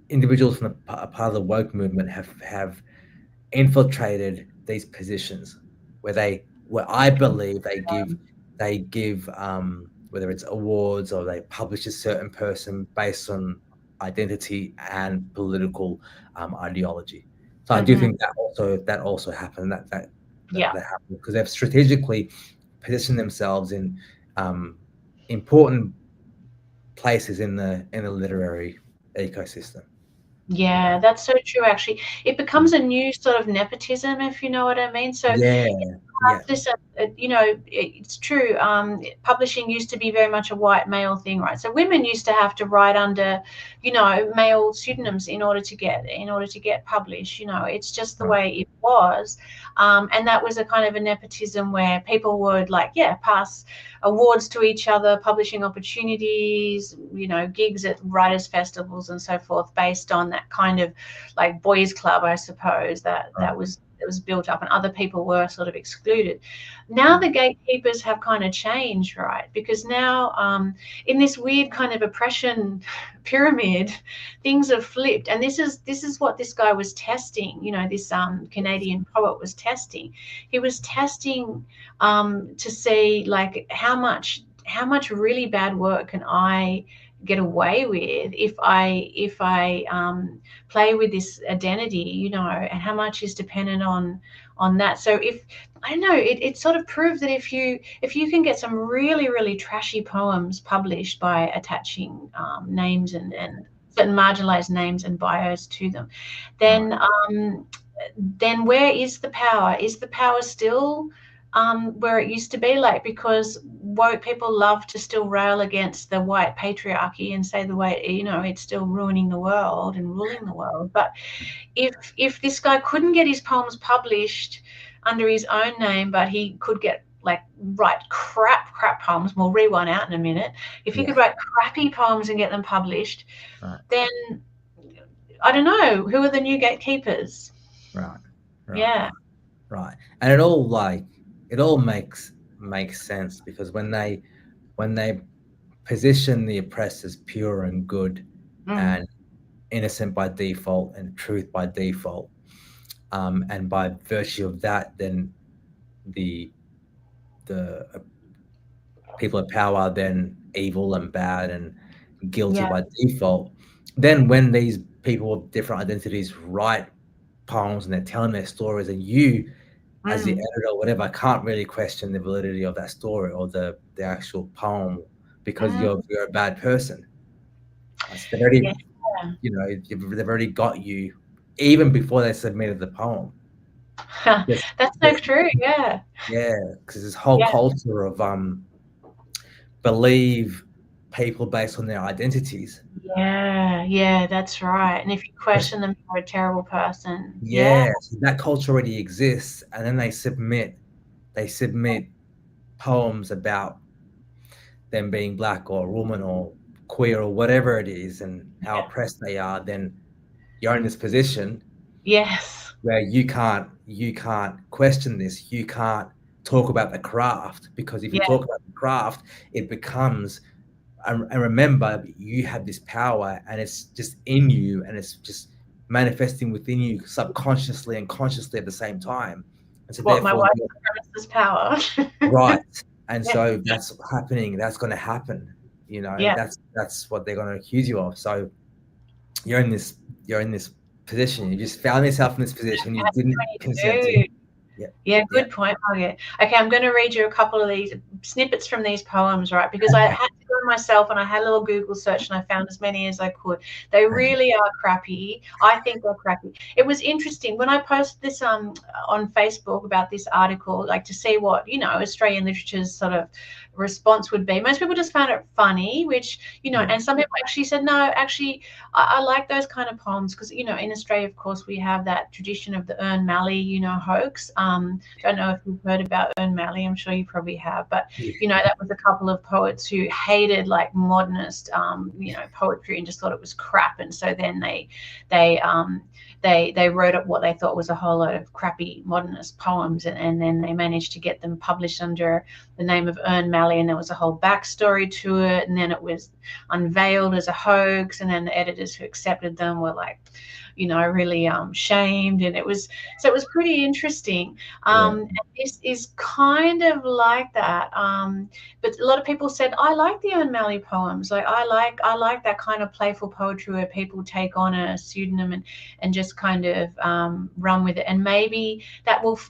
individuals from a part of the woke movement have infiltrated these positions where I believe they give whether it's awards or they publish a certain person based on identity and political ideology. So I do hmm, think that also happened yeah. that happened because they've strategically positioned themselves in important places in the literary ecosystem. You know. Yeah, that's so true, actually. It Mm. becomes a new sort of nepotism, if you know what I mean. So Yeah, yeah, this, it's true. Publishing used to be very much a white male thing, right? So women used to have to write under, male pseudonyms in order to get published. It's just the right, way it was, and that was a kind of a nepotism where people would, like, yeah, pass awards to each other, publishing opportunities, gigs at writers' festivals and so forth, based on that kind of like boys' club, I suppose, that right. that was that was built up, and other people were sort of excluded. Now Mm, the gatekeepers have kind of changed, right? Because now, in this weird kind of oppression pyramid, things have flipped, and this is what this guy was testing. This Canadian poet was testing. He was testing to see, like, how much really bad work can I get away with if I play with this identity, and how much is dependent on that. So if I don't know, it sort of proves that if you can get some really really trashy poems published by attaching names and certain marginalized names and bios to them, right. then where is the power? Is the power still where it used to be? Like, because woke people love to still rail against the white patriarchy and say the way, it's still ruining the world and ruling the world. But if this guy couldn't get his poems published under his own name, but he could get, like, write crap poems, we'll read one out in a minute. If he Yeah, could write crappy poems and get them published, right, then I don't know who are the new gatekeepers. right, right, Yeah. right, right. And it all makes sense because when they position the oppressed as pure and good Mm. and innocent by default and truth by default. And by virtue of that, then the the people of power are then evil and bad and guilty Yeah. by default. Then when these people with different identities write poems and they're telling their stories, and you as the Mm. editor or whatever can't really question the validity of that story or the actual poem because Mm. you're a bad person. So they've already, Yeah. they've already got you even before they submitted the poem. Yes, That's so yes, true. Yeah. yeah, because this whole Yeah. culture of believe people based on their identities. Yeah. Yeah. That's right. And if you question them, you're a terrible person. Yeah. Yeah, so that culture already exists, and then they submit poems about them being black or woman or queer or whatever it is, and how Yeah. oppressed they are. Then you're in this position Yes. where you can't question this. You can't talk about the craft because if you Yeah. talk about the craft, it becomes and remember you have this power and it's just in you and it's just manifesting within you subconsciously and consciously at the same time, and so What my therefore white you're supremacist power. right, and Yeah. so that's happening, that's going to happen, Yeah. that's what they're going to accuse you of. So you're in this you're in this position, you just found yourself in this position you didn't consent to. You do. Yeah, Yeah, yeah. good point, Margaret. Okay, I'm going to read you a couple of these snippets from these poems, right? Because I had to go myself and I had a little Google search and I found as many as I could. They Okay. really are crappy. I think they're crappy. It was interesting when I posted this on Facebook about this article, like to see what, Australian literature's sort of response would be. Most people just found it funny, which, Yeah. and some people actually said, no, actually, I like those kind of poems because, in Australia, of course, we have that tradition of the Ern Malley, hoax. Don't know if you've heard about Ern Malley. I'm sure you probably have, but Yeah. that was a couple of poets who hated like modernist, poetry and just thought it was crap, and so then they they wrote up what they thought was a whole lot of crappy modernist poems, and then they managed to get them published under the name of Ern Malley, and there was a whole backstory to it, and then it was unveiled as a hoax, and then the editors who accepted them were like, really shamed, and it was pretty interesting. Yeah. And this is kind of like that. But a lot of people said, I like the O'Malley poems. Like I like that kind of playful poetry where people take on a pseudonym and just kind of run with it. And maybe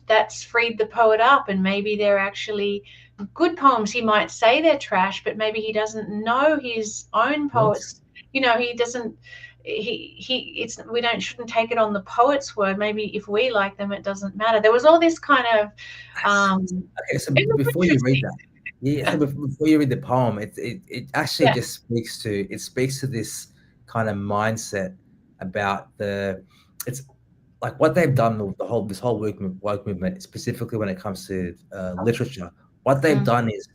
that's freed the poet up, and maybe they're actually good poems. He might say they're trash, but maybe he doesn't know his own Yes. poets. He doesn't it's we don't shouldn't take it on the poet's word. Maybe if we like them it doesn't matter. There was all this kind of Okay, so it was before you read interesting. that, yeah, so before you read the poem, it actually Yeah. just speaks to this kind of mindset about it's like what they've done, this whole woke movement, specifically when it comes to literature. What they've Mm. done is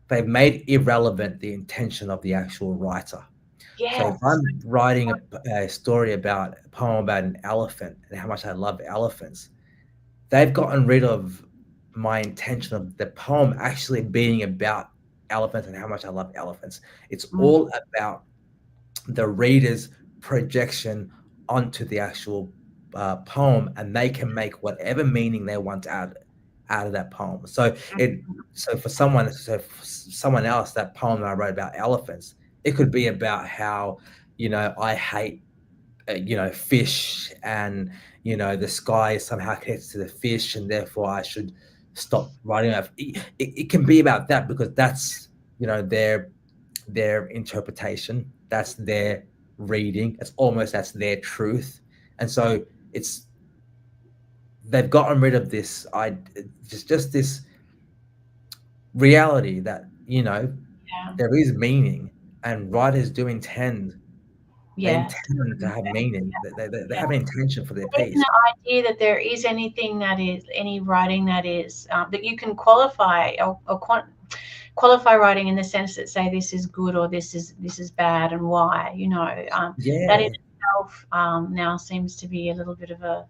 they've made irrelevant the intention of the actual writer. So if Yes. I'm writing a story about a poem about an elephant and how much I love elephants, they've gotten rid of my intention of the poem actually being about elephants and how much I love elephants. It's Mm. all about the reader's projection onto the actual poem, and they can make whatever meaning they want out of that poem. So for someone else, that poem that I wrote about elephants, it could be about how I hate fish, and the sky somehow connects to the fish, and therefore I should stop writing about it can be about that because that's their interpretation, that's their reading, that's their truth. And so it's they've gotten rid of this just this reality that Yeah. there is meaning, and writers do intend they Yes. intend to have meaning, they Yeah. have an intention for their Even piece. the idea that there is anything that is any writing that is that you can qualify or qualify writing in the sense that say this is good or this is bad and why, that in Yeah, itself now seems to be a little bit of a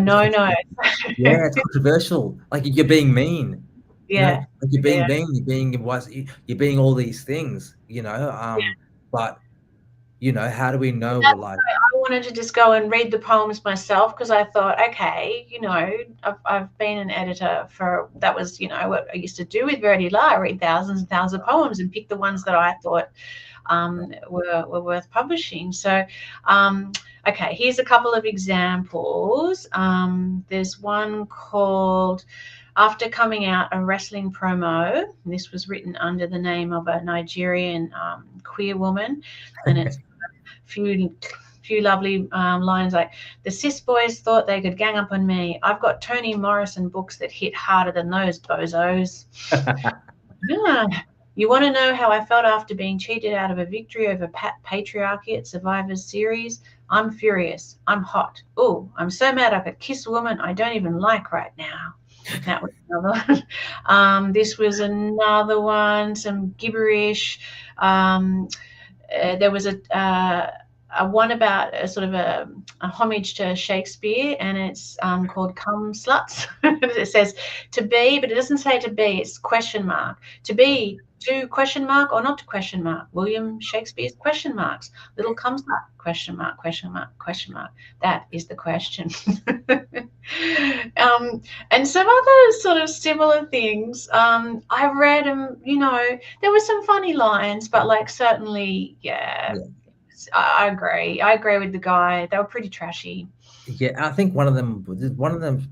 no. yeah, it's controversial. Like you're being mean. Yeah. like you're Yeah. being mean, you're being all these things, but how do we know That's like, why I wanted to just go and read the poems myself, because I thought, okay, I've been an editor that was, what I used to do with Verdi La. I read thousands and thousands of poems and pick the ones that I thought were worth publishing. So, okay, here's a couple of examples. There's one called After Coming Out, a Wrestling Promo. This was written under the name of a Nigerian queer woman, and it's few lovely lines like, the cis boys thought they could gang up on me. I've got Toni Morrison books that hit harder than those bozos. Yeah. You want to know how I felt after being cheated out of a victory over patriarchy at Survivor's series? I'm furious. I'm hot. Oh, I'm so mad I could kiss a woman I don't even like right now. That was another one. This was another one, some gibberish. There was a one about a sort of a homage to Shakespeare, and it's called Come Sluts. It says to be, but it doesn't say to be, it's question mark. To be, to question mark or not to question mark? William Shakespeare's question marks. Little come slut, question mark, question mark, question mark. That is the question. And some other sort of similar things. I read them, there were some funny lines, but like certainly, yeah, yeah, I agree. I agree with the guy. They were pretty trashy. I think one of them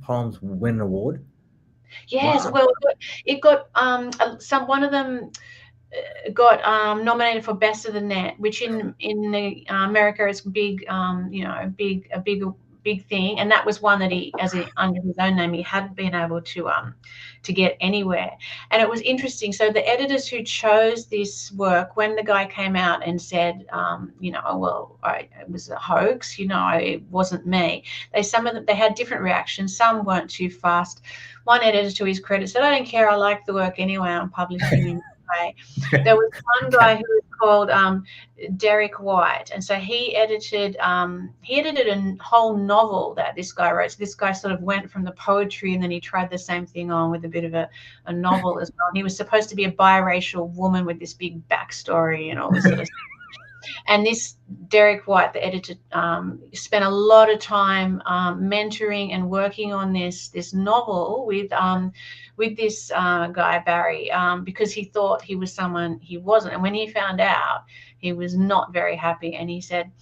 poems win an award. Yes, Wow. well, it got some one of them got nominated for Best of the Net, which in the America is big, big thing, and that was one that under his own name he hadn't been able to get anywhere. And it was interesting. So the editors who chose this work, when the guy came out and said, it was a hoax, it wasn't me. Some of them, they had different reactions. Some weren't too fast. One editor, to his credit, said, "I don't care. I like the work anyway. I'm publishing in." Way. There was one guy who was called Derek White, and so he edited a whole novel that this guy wrote. So this guy sort of went from the poetry, and then he tried the same thing on with a bit of a novel as well. And he was supposed to be a biracial woman with this big backstory and all this sort of stuff. And this Derek White, the editor, spent a lot of time mentoring and working on this novel with this guy Barry, because he thought he was someone he wasn't. And when he found out, he was not very happy. And he said,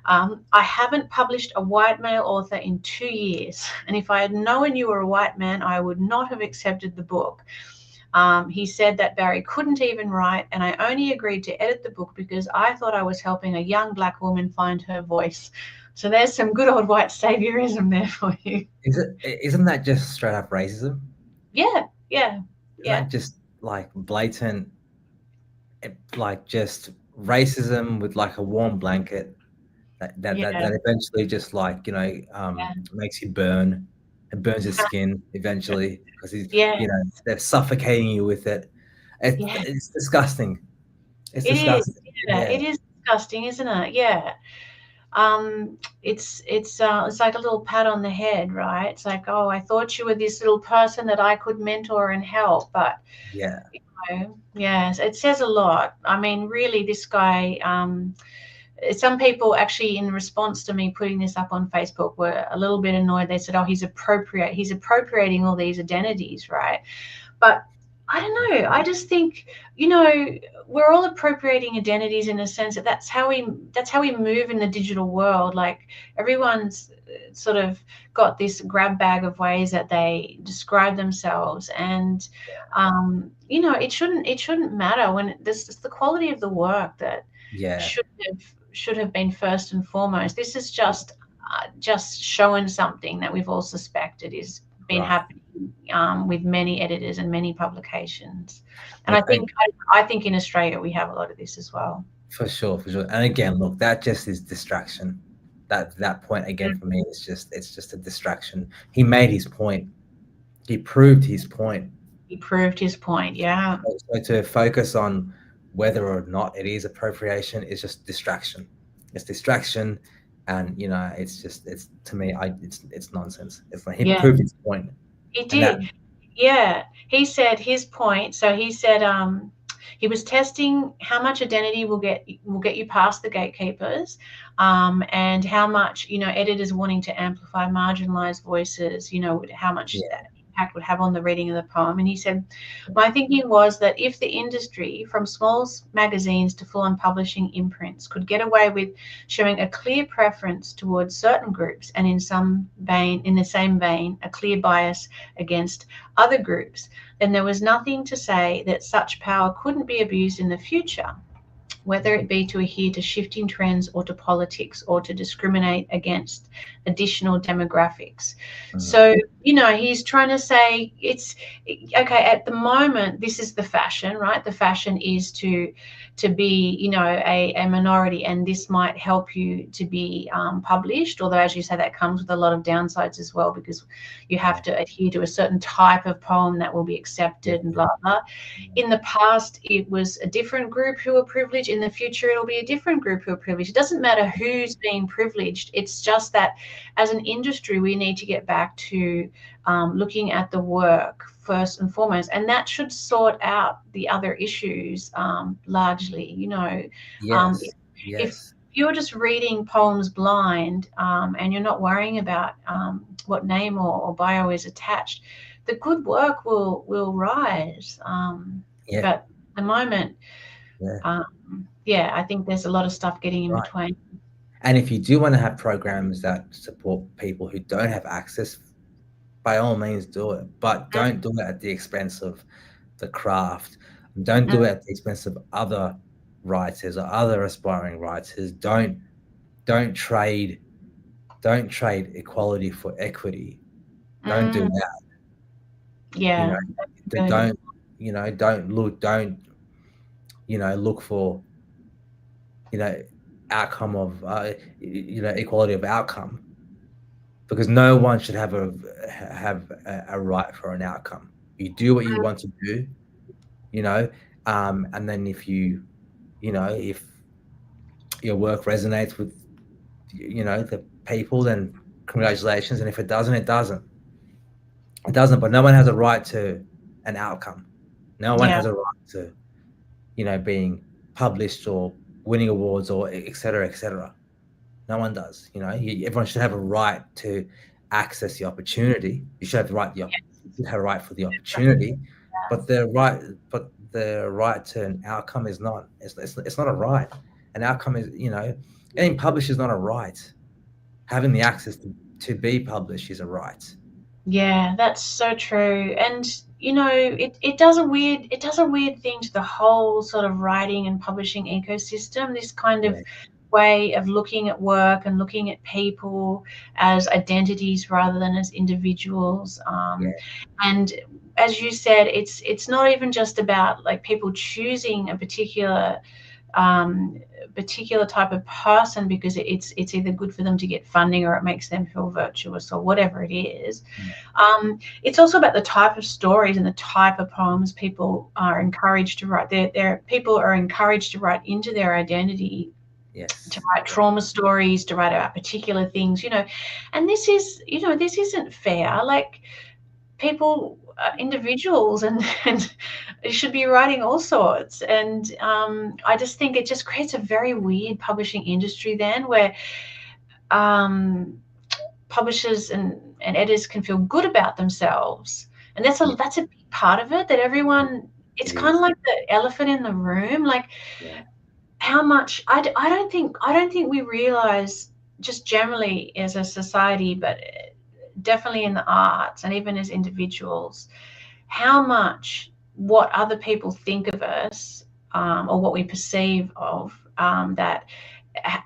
I haven't published a white male author in 2 years. And if I had known you were a white man, I would not have accepted the book. He said that Barry couldn't even write, and I only agreed to edit the book because I thought I was helping a young black woman find her voice. So there's some good old white saviorism there for you. Isn't that just straight up racism? Yeah. Isn't that just like blatant, like just racism with like a warm blanket that eventually just like makes you burn and burns your skin eventually because they're suffocating you with it. It's disgusting. It's It is. disgusting. Yeah, Yeah, it is disgusting, isn't it? Yeah. It's like a little pat on the head, right? It's like, oh, I thought you were this little person that I could mentor and help, but yeah, yes, it says a lot. I mean, really, this guy. Some people actually, in response to me putting this up on Facebook, were a little bit annoyed. They said, "Oh, he's appropriating all these identities, right?" But I don't know. I just think, we're all appropriating identities in a sense that's how we move in the digital world. Like everyone's sort of got this grab bag of ways that they describe themselves, and it shouldn't matter when this is the quality of the work that yeah. should have been first and foremost. This is just showing something that we've all suspected is been Right. happening with many editors and many publications. And Look, I think in Australia we have a lot of this as well. for sure, for sure. And again, look, that just is distraction. That point again for me is it's just a distraction. He made his point. He proved his point. He proved his point. Yeah. So to focus on whether or not it is appropriation is just distraction. It's distraction, and it's to me, it's nonsense. It's like he Yeah. proved his point, He and that did. Yeah, he said his point. So he said he was testing how much identity will get you past the gatekeepers, and how much editors wanting to amplify marginalized voices. How much Yeah. that impact would have on the reading of the poem. And he said, my thinking was that if the industry, from small magazines to full-on publishing imprints, could get away with showing a clear preference towards certain groups, and in the same vein, a clear bias against other groups, then there was nothing to say that such power couldn't be abused in the future, whether it be to adhere to shifting trends or to politics or to discriminate against additional demographics. Mm. So, he's trying to say it's okay. At the moment, this is the fashion, right? The fashion is to be, a minority, and this might help you to be published. Although, as you say, that comes with a lot of downsides as well, because you have Yeah. to adhere to a certain type of poem that will be Yeah. accepted and blah blah. Yeah. In the past, it was a different group who are privileged. In the future, it'll be a different group who are privileged. It doesn't matter who's being privileged. It's just that as an industry, we need to get back to looking at the work first and foremost, and that should sort out the other issues largely. Yes. If Yes. you're just reading poems blind, and you're not worrying about what name or bio is attached, the good work will rise. Yeah. But at the moment, Yeah. yeah, I think there's a lot of stuff getting in Right. between. And if you do want to have programs that support people who don't have access, by all means do it. But don't do it at the expense of the craft. Don't Mm, do it at the expense of other writers or other aspiring writers. Don't trade don't trade equality for equity. Don't do mm, that. You know, yeah, good. don't look for you know outcome of equality of outcome, because no one should have a right for an outcome. You do what you want to do, you know, and then if your work resonates with the people, then congratulations. And if it doesn't, it doesn't. It doesn't. But no one has a right to an outcome. No one Yeah, has a right to being published or winning awards or et cetera, et cetera. No one does. Everyone should have a right to access the opportunity. You should have the right. You should have a right for the opportunity, but the right to an outcome is not. It's not a right. An outcome is getting published is not a right. Having the access to be published is a right. yeah, that's so true. And it does a weird thing to the whole sort of writing and publishing ecosystem. This kind of Yeah, way of looking at work and looking at people as identities rather than as individuals. yeah, And as you said, it's not even just about like people choosing a um, particular type of person because it's either good for them to get funding or it makes them feel virtuous or whatever it is. mm, It's also about the type of stories and the type of poems people are encouraged to write. People are encouraged to write into their identity, to yes, write yeah, trauma stories, to write about particular things. And this isn't fair. Like people, individuals, and should be writing all sorts. And I just think it just creates a very weird publishing industry then, where um, publishers and editors can feel good about themselves, and that's a yeah, that's a big part of it. That everyone, it's it kind of is. like the elephant in the room. Like Yeah, how much I don't think we realize, just generally as a society, but definitely in the arts and even as individuals, how much what other people think of us, or what we perceive of, that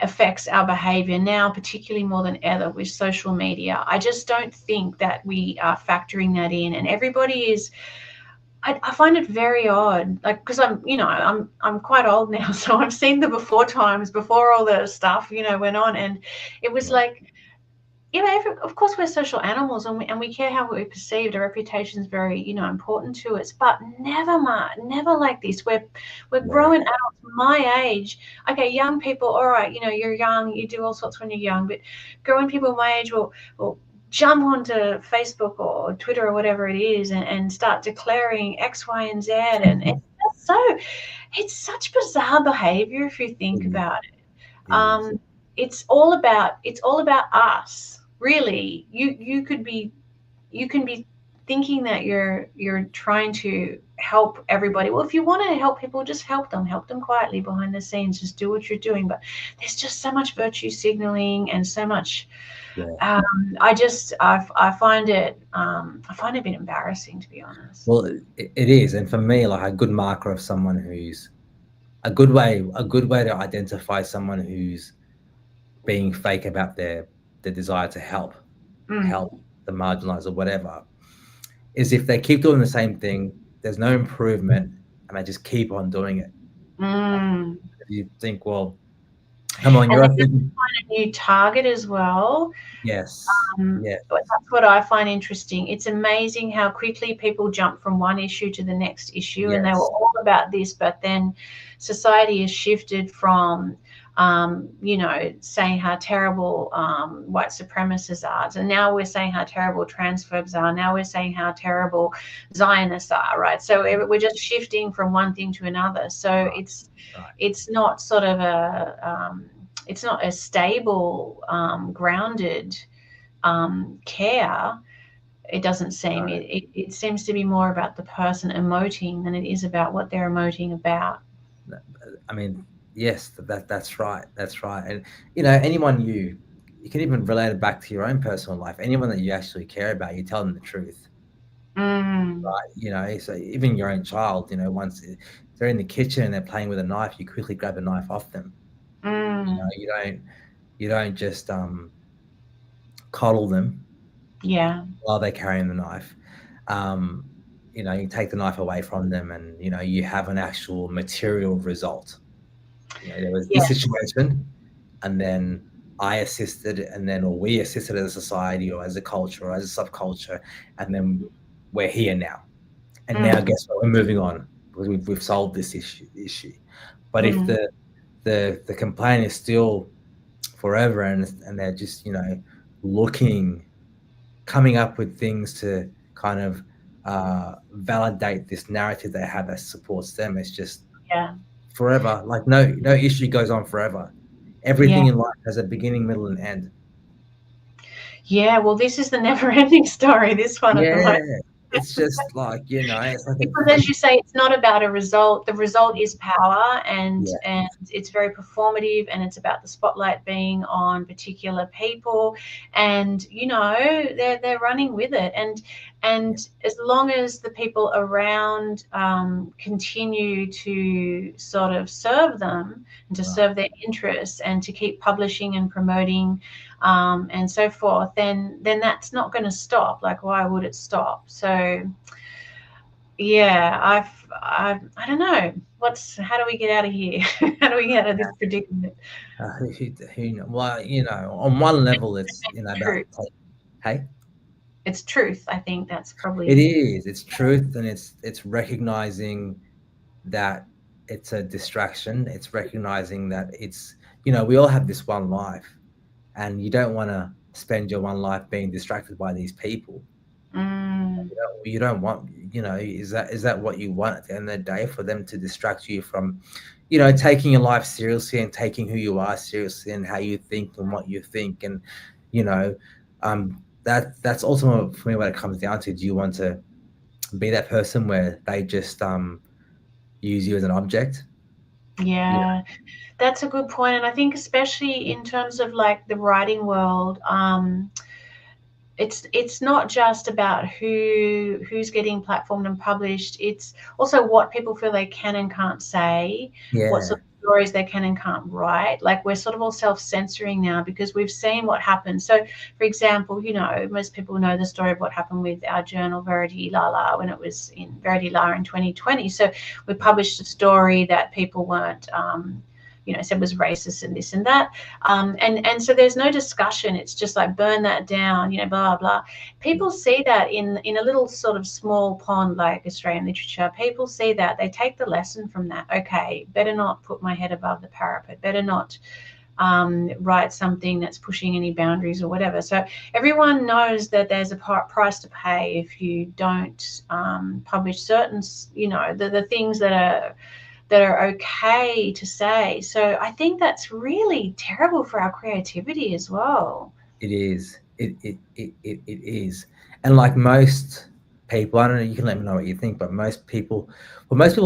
affects our behavior now, particularly more than ever with social media. I just don't think that we are factoring that in, and everybody is. I find it very odd, like because I'm quite old now, so I've seen the before times, before all the stuff went on, and it was yeah, like, of course we're social animals, and we care how we're perceived. Our reputation is very, important to us, but never like this. We're yeah, growing adults my age. Okay, young people, all right, you're young, you do all sorts when you're young, but growing people my age will jump onto Facebook or Twitter or whatever it is and start declaring X, Y, and Z. And it's such bizarre behavior if you It think is. about it. It is. It's all about us, really. You can be thinking that you're trying to help everybody. Well, if you want to help people, just help them quietly behind the scenes, just do what you're doing. But there's just so much virtue signaling and so much. Yeah. I find it a bit embarrassing, to be honest. Well, it is, and for me, like a good marker of someone who's a good way to identify someone who's being fake about their desire to Mm, help the marginalized or whatever, is if they keep doing the same thing, there's no improvement, and they just keep on doing it. mm. You think, well, come on, And you're they a have thinking. to find a new target as well. Yes, yes, But that's what I find interesting. It's amazing how quickly people jump from one issue to the next issue, and they were yes, all about this, but then society has shifted from, saying how terrible white supremacists are, and now we're saying how terrible transphobes are. Now we're saying how terrible Zionists are, right? So we're just shifting from one thing to another. So right, right. it's not sort of it's not a stable, grounded care. It doesn't seem. No, It seems to be more about the person emoting than it is about what they're emoting about. no, I mean, yes, that's right, that's right. And anyone you can even relate it back to your own personal life. Anyone that you actually care about, you tell them the truth, Mm, right? So even your own child, once they're in the kitchen and they're playing with a knife, you quickly grab the knife off them. mm, You don't just coddle them yeah, while they're carrying the knife. Um, you take the knife away from them, and you have an actual material result. There was yeah, this situation, and then I assisted, and then or we assisted as a society or as a culture or as a subculture, and then we're here now. And now, mm, guess what? We're moving on because we've solved this issue. But if mm, the complaint is still forever, and they're just looking, coming up with things to kind of validate this narrative they have that supports them, it's just yeah, forever. Like no issue goes on forever. yeah, Everything in life has a beginning, middle, and end. yeah. Well, this is the never-ending story. This one at the moment. Yeah, it's just like it's like Because as you say, it's not about a result. The result is power, and yeah, it's very performative, and it's about the spotlight being on particular people, and they're running with it, yeah, and as long as the people around continue to sort of serve them and to right. serve their interests and to keep publishing and promoting, and so forth, then that's not going to stop. Like, why would it stop? So yeah, I don't know. How do we get out of here? How do we get out of this predicament? Well, on one level, it's about Truth. hey, It's truth. I think that's it probably. is. It's truth, and it's recognizing that it's a distraction. It's recognizing that we all have this one life, and you don't want to spend your one life being distracted by these people. Mm, You don't want, is that what you want at the end of the day, for them to distract you from, taking your life seriously and taking who you are seriously and how you think and what you think, and you know, that's ultimately for me what it comes down to. Do you want to be that person where they just use you as an object? Yeah, yeah, that's a good point, and I think especially in terms of like the writing world, it's not just about who's getting platformed and published. It's also what people feel they can and can't say, what yeah, sort of stories they can and can't write. Like, we're sort of all self-censoring now because we've seen what happened. So for example, most people know the story of what happened with our journal Verity Lala when it was in Verity La in 2020. So we published a story that people weren't said was racist and this and that, and so there's no discussion. It's just like, burn that down, blah blah. People see that in a little sort of small pond like Australian literature. People see that, they take the lesson from that. Okay, better not put my head above the parapet. Better not write something that's pushing any boundaries or whatever. So everyone knows that there's a price to pay if you don't publish certain, the things that are okay to say. So I think that's really terrible for our creativity as well. It is. It is. And like most people, I don't know, you can let me know what you think, but most people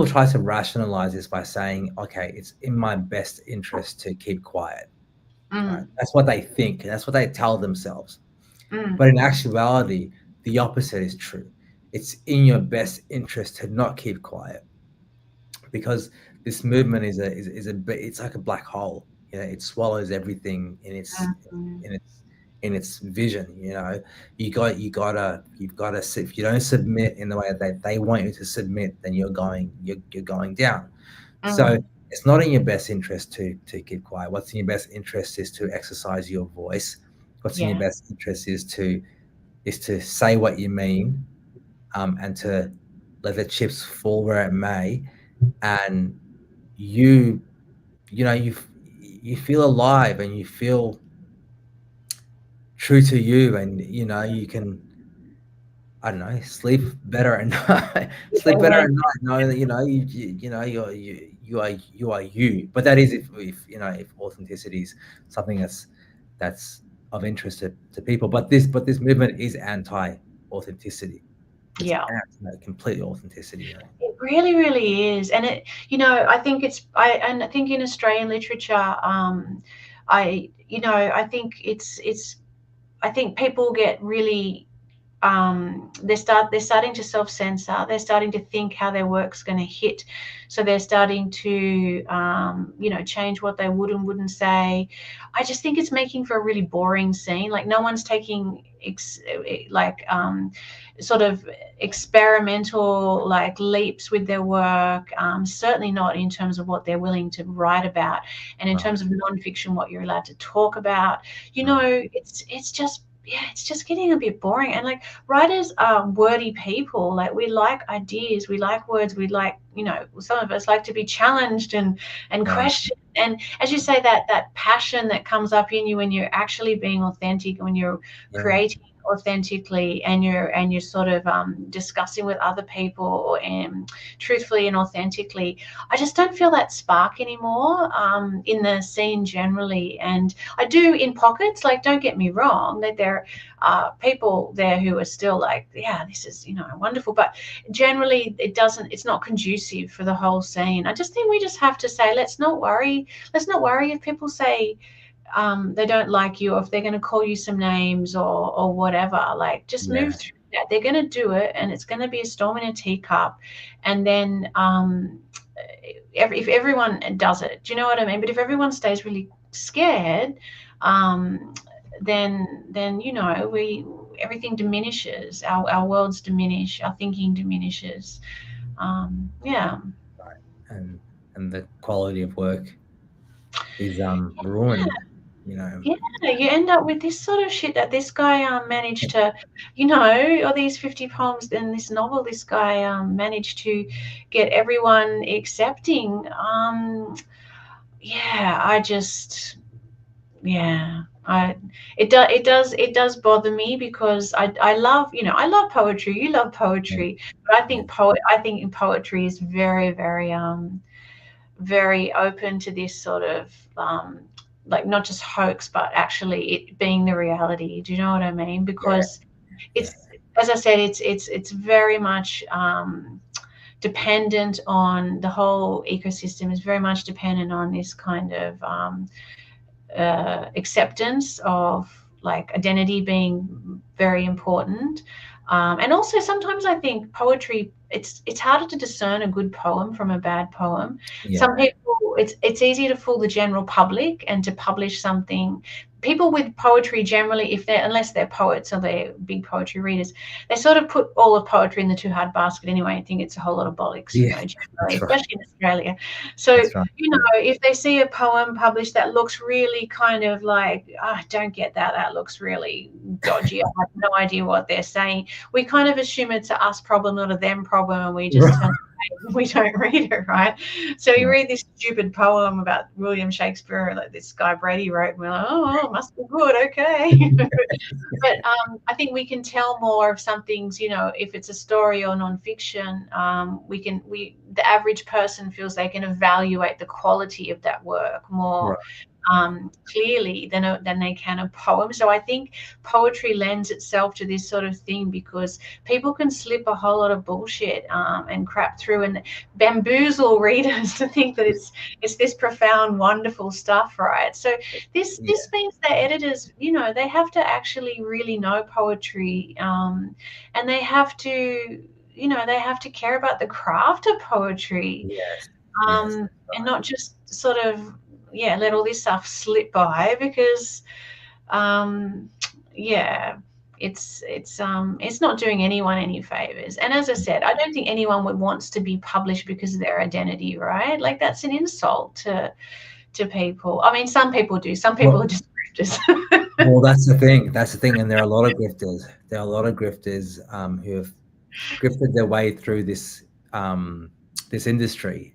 try to rationalize this by saying, okay, it's in my best interest to keep quiet. Right? Mm, That's what they think. That's what they tell themselves. mm, But in actuality, the opposite is true. It's in your best interest to not keep quiet, because this movement it's like a black hole. It swallows everything mm, in its in its vision. You've got to, if you don't submit in the way that they want you to submit, then you're going down. So mm. it's not in your best interest to keep quiet. What's in your best interest is to exercise your voice. What's in your Yeah, best interest is to say what you mean, and to let the chips fall where it may. And you you know you feel alive, and you feel true to you, and you can, I don't know, sleep better at night. Sleep better yeah, at night knowing that you are you. But that is if if authenticity is something that's of interest to people. But this movement is anti authenticity. It's yeah. anti completely authenticity. It really, really is, and I think I think in Australian literature, I think I think people get really they're starting to self-censor. They're starting to think how their work's going to hit, so they're starting to change what they would and wouldn't say. I just think it's making for a really boring scene. Like no one's taking sort of experimental like leaps with their work. Certainly not in terms of what they're willing to write about, and in Right, terms of nonfiction, what you're allowed to talk about. right. It's just, yeah, it's just getting a bit boring. And like writers are wordy people. Like we like ideas, we like words, we like, some of us like to be challenged and Yeah, questioned. And as you say, that passion that comes up in you when you're actually being authentic, when you're yeah, creating authentically, and you're sort of discussing with other people and truthfully and authentically. I just don't feel that spark anymore in the scene generally. And I do in pockets, like don't get me wrong, that there are people there who are still like, yeah, this is, wonderful. But generally it's not conducive for the whole scene. I just think we just have to say, let's not worry if people say they don't like you, or if they're going to call you some names or whatever. Like just move yeah, through that. They're going to do it, and it's going to be a storm in a teacup. And then if everyone does it, do you know what I mean? But if everyone stays really scared, um, then we everything diminishes. Our worlds diminish. Our thinking diminishes. Yeah. right. And the quality of work is ruined. You know, Yeah, you end up with this sort of shit that this guy managed to, all these 50 poems in this novel, this guy managed to get everyone accepting. Yeah, yeah, it does bother me because I love, I love poetry. You love yeah, poetry, but yeah, I think in poetry is very, very very open to this sort of like not just hoax, but actually it being the reality. Do you know what I mean? yeah, Because yeah, it's, as I said, it's very much dependent on the whole ecosystem. Is very much dependent on this kind of acceptance of like identity being very important. And also sometimes I think poetry, it's harder to discern a good poem from a bad poem. Some yeah, people, it's easier to fool the general public and to publish something. People with poetry generally, if they're, unless they're poets or they're big poetry readers, they sort of put all of poetry in the too hard basket anyway and think it's a whole lot of bollocks, yeah. generally, That's right. especially in Australia. So That's right. if they see a poem published that looks really kind of like, I don't get that, that looks really dodgy, I have no idea what they're saying, we kind of assume it's a us problem, not a them problem, and we just turn Right. we don't read it, right? So you Right. read this stupid poem about William Shakespeare, like this guy Brady wrote, and we're like, oh, must be good, okay. But I think we can tell more of some things, if it's a story or nonfiction, the average person feels they can evaluate the quality of that work more Right. clearly than they can a poem. So I think poetry lends itself to this sort of thing because people can slip a whole lot of bullshit and crap through and bamboozle readers to think that it's this profound, wonderful stuff, right? So this Yeah. means that editors, they have to actually really know poetry, and they have to care about the craft of poetry, Yes. Yes. and not just sort of let all this stuff slip by because um, yeah, it's not doing anyone any favors. And as I said, I don't think anyone would wants to be published because of their identity, right? Like that's an insult to people. I mean, some people do. Some people Well, are just grifters. well, that's the thing. That's the thing, and there are a lot of grifters. There are a lot of grifters who have grifted their way through this industry,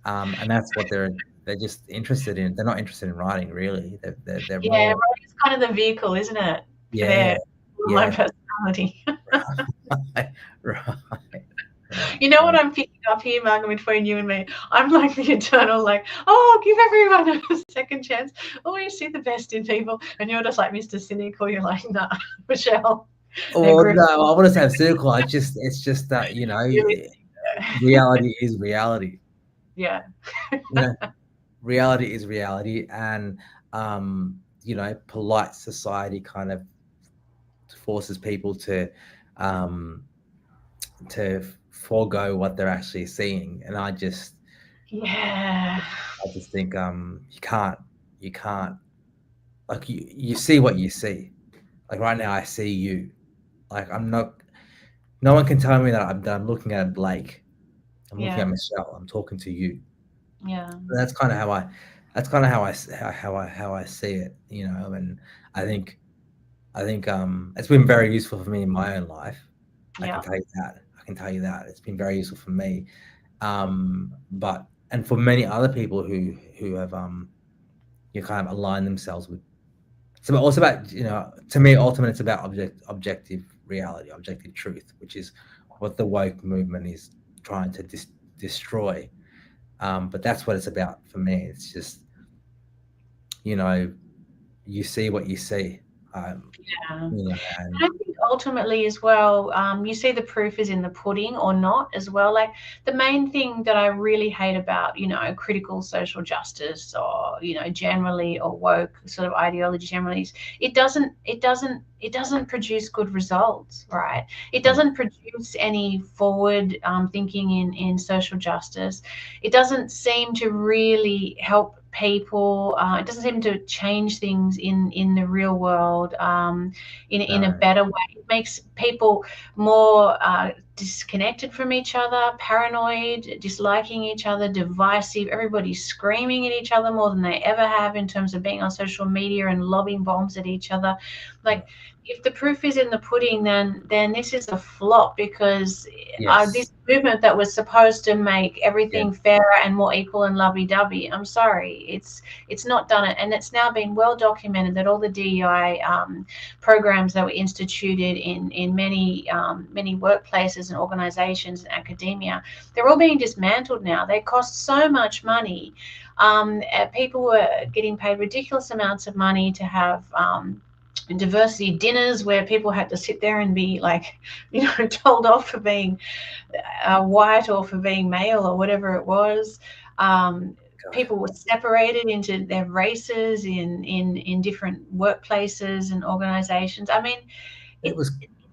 and that's what they're just interested in. They're not interested in writing, really. They're Yeah, more, right. It's kind of the vehicle, isn't it, for yeah, their online yeah, personality. right, right, right, You know what right. I'm picking up here, Margaret, between you and me? I'm like the eternal, like, oh, give everyone a second chance. Oh, you see the best in people. And you're just like Mr. Cynical. You're like, nah, Michelle, they're Well, grift. no, I wouldn't say cynical. It's just that Really, reality is reality. yeah, You know, reality is reality, and polite society kind of forces people um, to forego what they're actually seeing, and yeah, I just think you can't like you see what you see. Like right now, I see you. Like I'm not. No one can tell me that I'm looking at Blake. I'm looking at yeah, Michelle. I'm talking to you. yeah, That's kind of how I. That's kind of how I see it. And I think it's been very useful for me in my own life. I can yeah, tell you that. I can tell you that it's been very useful for me. But and for many other people who have kind of aligned themselves with. It's about also about to me ultimately it's about objective reality, objective truth, which is what the woke movement is trying to destroy. But that's what it's about for me. It's just you know you see what you see. Um, yeah. and I think ultimately as well, you see the proof is in the pudding or not as well. Like the main thing that I really hate about, critical social justice or, generally or woke sort of ideology generally is it doesn't produce good results, right? It mm, doesn't produce any forward thinking in social justice. It doesn't seem to really help people. It doesn't seem to change things in the real world. In a no, better way. It makes people more disconnected from each other, paranoid, disliking each other, divisive. Everybody's screaming at each other more than they ever have in terms of being on social media and lobbing bombs at each other. no. Like, if the proof is in the pudding, then this is a flop because Yes, this movement that was supposed to make yeah, everything fairer and more equal and lovey-dovey, I'm sorry, it's not done it, and it's now been well documented that all the DEI programs that were instituted in many workplaces and organizations and academia, they're all being dismantled now. They cost so much money. People were getting paid ridiculous amounts of money to have diversity dinners where people had to sit there and be like, told off for being white or for being male or whatever it was. God, People were separated into their races in different workplaces and organizations. I mean, it it was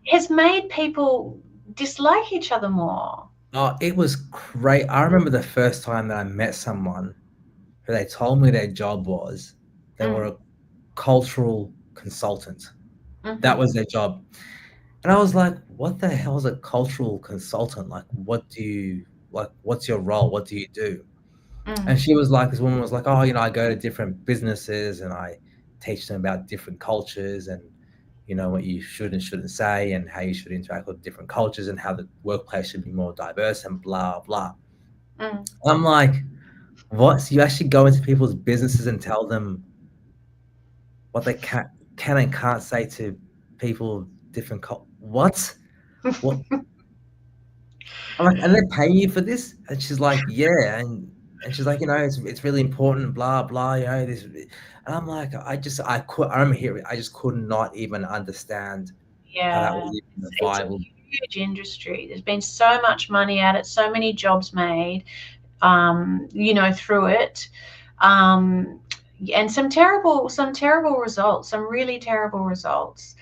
has made people dislike each other more. it was great. I remember the first time that I met someone who they told me their job was they were Mm, a cultural consultant. That mm-hmm, was their job. And I was like, what the hell is a cultural consultant? Like, what's your role? What do you do? And mm, she was like, this woman was like, oh, I go to different businesses and I teach them about different cultures. what you should and shouldn't say, and how you should interact with different cultures, and how the workplace should be more diverse, and blah blah. Mm. I'm like, what? So you actually go into people's businesses and tell them what they can and can't say to people of different what? What? I'm like, and they're paying you for this? And she's like, yeah. And she's like, it's really important, blah blah. This. And I'm like, I remember hearing, I just could not even understand how that was Yeah, even a it's a viable. huge industry. There's been so much money at it, so many jobs made, through it. Um, and some terrible results, some really terrible results.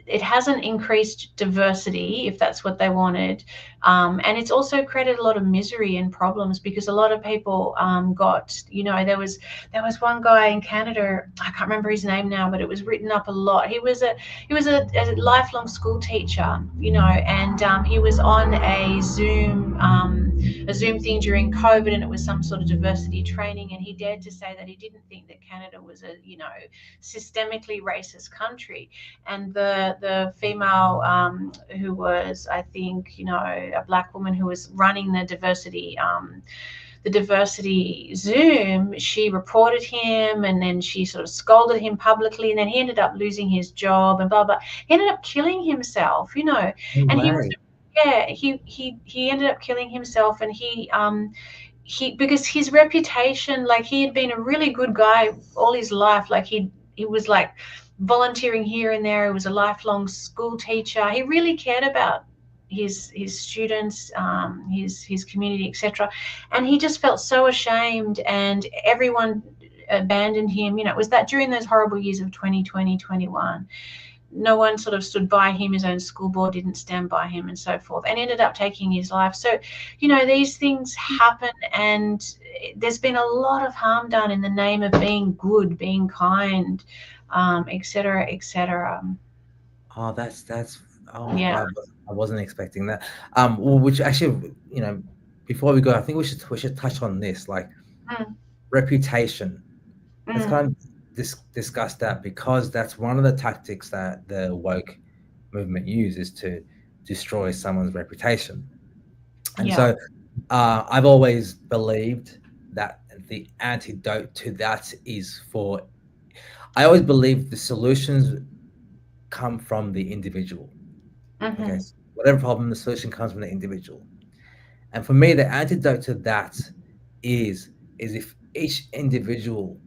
It hasn't increased diversity if that's what they wanted, and it's also created a lot of misery and problems because a lot of people got, there was one guy in Canada, I can't remember his name now, but it was written up a lot. He was a lifelong school teacher, and he was on a Zoom thing during COVID, and it was some sort of diversity training, and he dared to say that he didn't think that Canada was a systemically racist country. And the female, who was, I think, a black woman who was running the diversity Zoom, she reported him, and then she sort of scolded him publicly, and then he ended up losing his job and blah blah. He ended up killing himself, No and he was, way. yeah, he ended up killing himself, and he because his reputation, like, he had been a really good guy all his life, like he was like volunteering here and there. He was a lifelong school teacher. He really cared about his students, his community, etc. And he just felt so ashamed, and everyone abandoned him. It was that during those horrible years of 2020, 21, no one sort of stood by him. His own school board didn't stand by him, and so forth, and ended up taking his life. So, these things happen, and there's been a lot of harm done in the name of being good, being kind, etc., etc. Oh, that's. Oh, Yeah. I wasn't expecting that. Well, which actually, before we go, I think we should touch on this, like Mm, reputation. Let's mm, kind of discuss that, because that's one of the tactics that the woke movement uses to destroy someone's reputation. And yeah. so, I've always believed that the antidote to that is for. I always believe the solutions come from the individual. Okay, Hmm. so whatever problem, the solution comes from the individual. And for me, the antidote to that is if each individual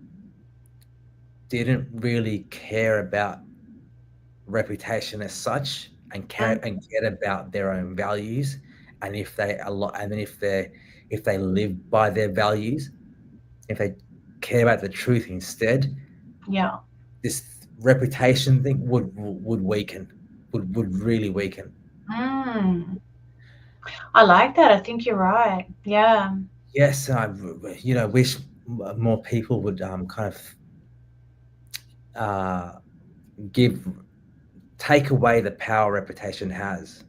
didn't really care about reputation as such, and care Mm, and cared about their own values, and if they a lot and then if they live by their values, if they care about the truth instead, yeah. this reputation thing would weaken, would really weaken. Mm. I like that. I think you're right. Yeah. Yes, I wish more people would kind of uh, give take away the power reputation has.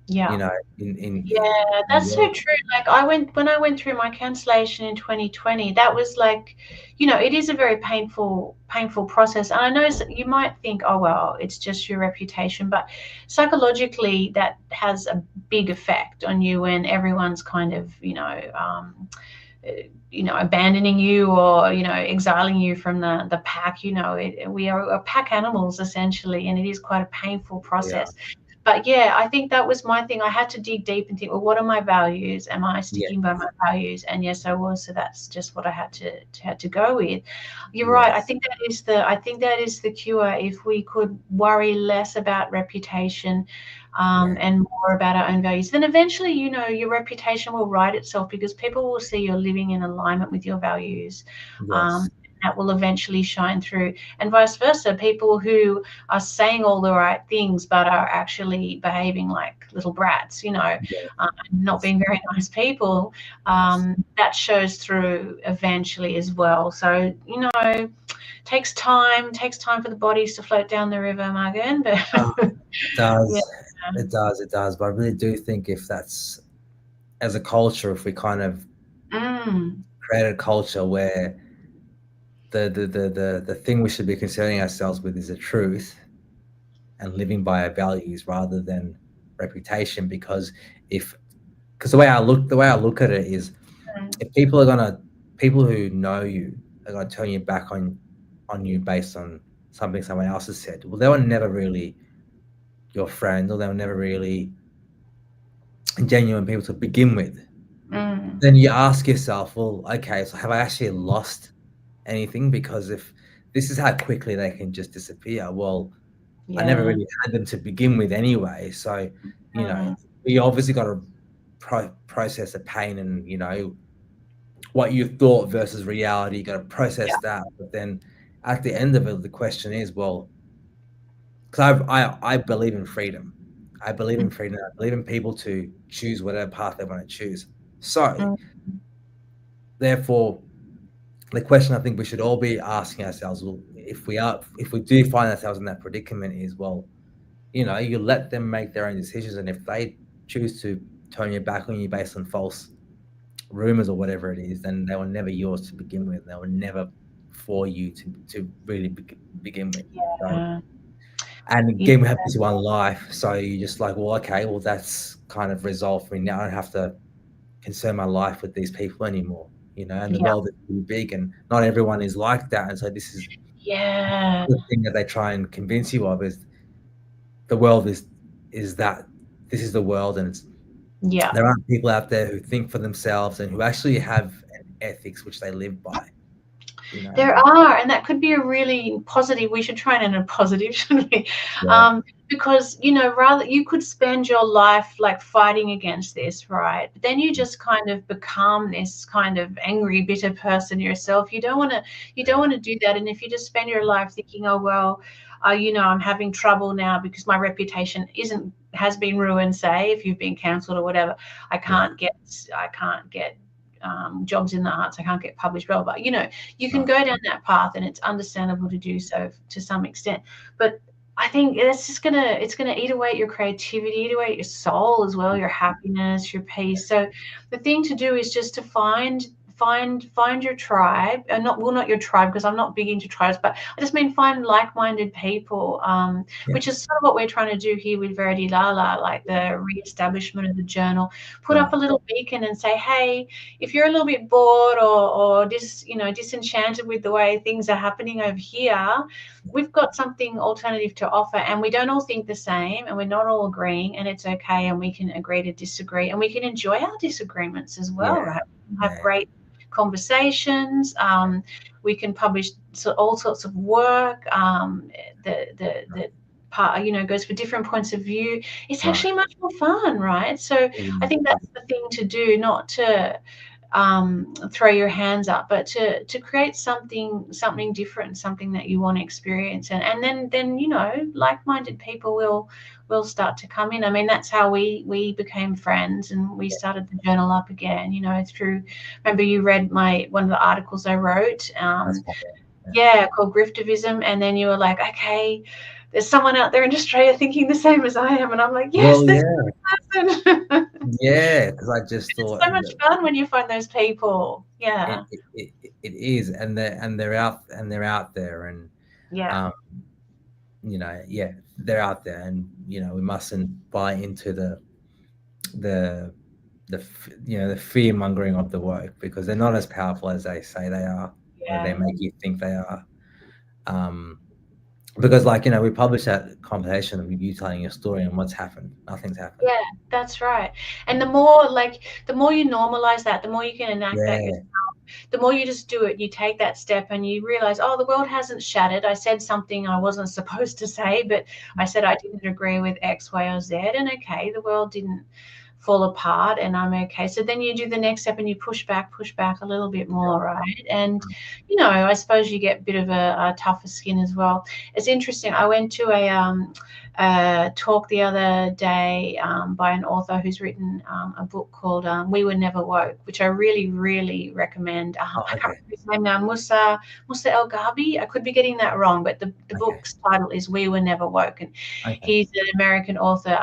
You Yeah. know, in Yeah, the that's so world. true. Like, when I went through my cancellation in 2020, that was like, it is a very painful process. And I know you might think, oh well, it's just your reputation, but psychologically that has a big effect on you when everyone's kind of, abandoning you, or exiling you from the pack. We are pack animals essentially, and it is quite a painful Yeah, process. But yeah, I think that was my thing. I had to dig deep and think, well, what are my values? Am I yeah, sticking by my values? And yes, I was. So that's just what I had to go with. You're right. I yes, think that is the cure. If we could worry less about reputation, yeah, and more about our own values, then eventually, your reputation will right itself, because people will see you're living in alignment with your values. yes, That will eventually shine through, and vice versa. People who are saying all the right things but are actually behaving like little brats, not yes, being very nice people, yes. that shows through eventually as well. So, takes time for the bodies to float down the river, Magan. But Oh, it yeah. does, it does. But I really do think, if that's, as a culture, if we kind of Mm, create a culture where the thing we should be concerning ourselves with is the truth and living by our values rather than reputation. If because the way I look at it is, Mm. if people who know you are gonna turn you back on you based on something someone else has said, well, they were never really your friend, or they were never really genuine people to begin with. Mm. Then you ask yourself, well, okay, so have I actually lost anything? Because if this is how quickly they can just disappear, well, I never Yeah. really had them to begin with anyway. So, you know, Mm. you obviously got to process the pain and, what you thought versus reality. You got to process Yeah. that. But then at the end of it, the question is, well, because I believe in freedom. I believe in freedom. I believe in people to choose whatever path they want to choose. So, Mm. therefore, the question I think we should all be asking ourselves, well, if we do find ourselves in that predicament, is, well, you let them make their own decisions, and if they choose to turn your back on you based on false rumors or whatever it is, then they were never yours to begin with. They were never for you to really begin with. So, Yeah. and Yeah. again, we have this one life, so you're just like, well, okay, well, that's kind of resolved for me now. I don't have to concern my life with these people anymore. And the Yeah. world is really big, and not everyone is like that. And so this is Yeah. the thing that they try and convince you of, is the world is that this is the world, and Yeah. there aren't people out there who think for themselves and who actually have an ethics which they live by. There And are, and that could be a really positive. We should try and end a positive, shouldn't we? yeah, Because rather you could spend your life like fighting against this, right? But then you just kind of become this kind of angry, bitter person yourself. You don't want to. You don't yeah, want to do that. And if you just spend your life thinking, oh well, I'm having trouble now because my reputation isn't has been ruined. Say if you've been cancelled or whatever, I yeah, can't get. I can't get. Jobs in the arts. I can't get published. Blah blah. Blah. You can right, go down that path, and it's understandable to do so to some extent. But I think it's gonna eat away at your creativity, eat away at your soul as well, your happiness, your peace. So the thing to do is just to find your tribe, and not your tribe, because I'm not big into tribes, but I just mean find like-minded people, yeah, which is sort of what we're trying to do here with Verity Lala, like the re-establishment of the journal. Put up right, a little beacon and say, hey, if you're a little bit bored or disenchanted with the way things are happening over here, we've got something alternative to offer, and we don't all think the same, and we're not all agreeing, and it's okay, and we can agree to disagree, and we can enjoy our disagreements as well, yeah, right? Have yeah, great conversations. We can publish all sorts of work. The part goes for different points of view. It's right. actually much more fun, right? So It I is, think it that's the thing to do, not to throw your hands up, but to create something different, something that you want to experience, and then like-minded people will start to come in. I mean, that's how we became friends, and we started the journal up again. Through, remember you read my one of the articles I wrote, that's right. Yeah. yeah, called Griftivism, and then you were like, okay, there's someone out there in Australia thinking the same as I am, and I'm like, yes, Well, this yeah, person. yeah, because I just It's thought, so much fun when you find those people. it Yeah. it it is, and they're out there, and, Yeah. um, yeah, they're out there, and, we mustn't buy into the the fear mongering of the woke, because they're not as powerful as they say they are, or they Yeah. make you think they are. Um, because, like, we published that conversation of you telling your story, and what's happened? Nothing's happened. Yeah, that's right. And the more you normalize that, the more you can enact that Yeah, yourself, the more you just do it. You take that step and you realize, oh, the world hasn't shattered. I said something I wasn't supposed to say, but I said I didn't agree with X, Y, or Z. And okay, the world didn't fall apart, and I'm okay. So then you do the next step and you push back a little bit more, right? And I suppose you get a bit of a tougher skin as well. It's interesting. I went to talk the other day by an author who's written a book called We Were Never Woke, which I really, really recommend. Oh, I can't okay. remember his name now, Musa El Gabi. I could be getting that wrong, but the Okay. book's title is We Were Never Woke. And Okay. he's an American author,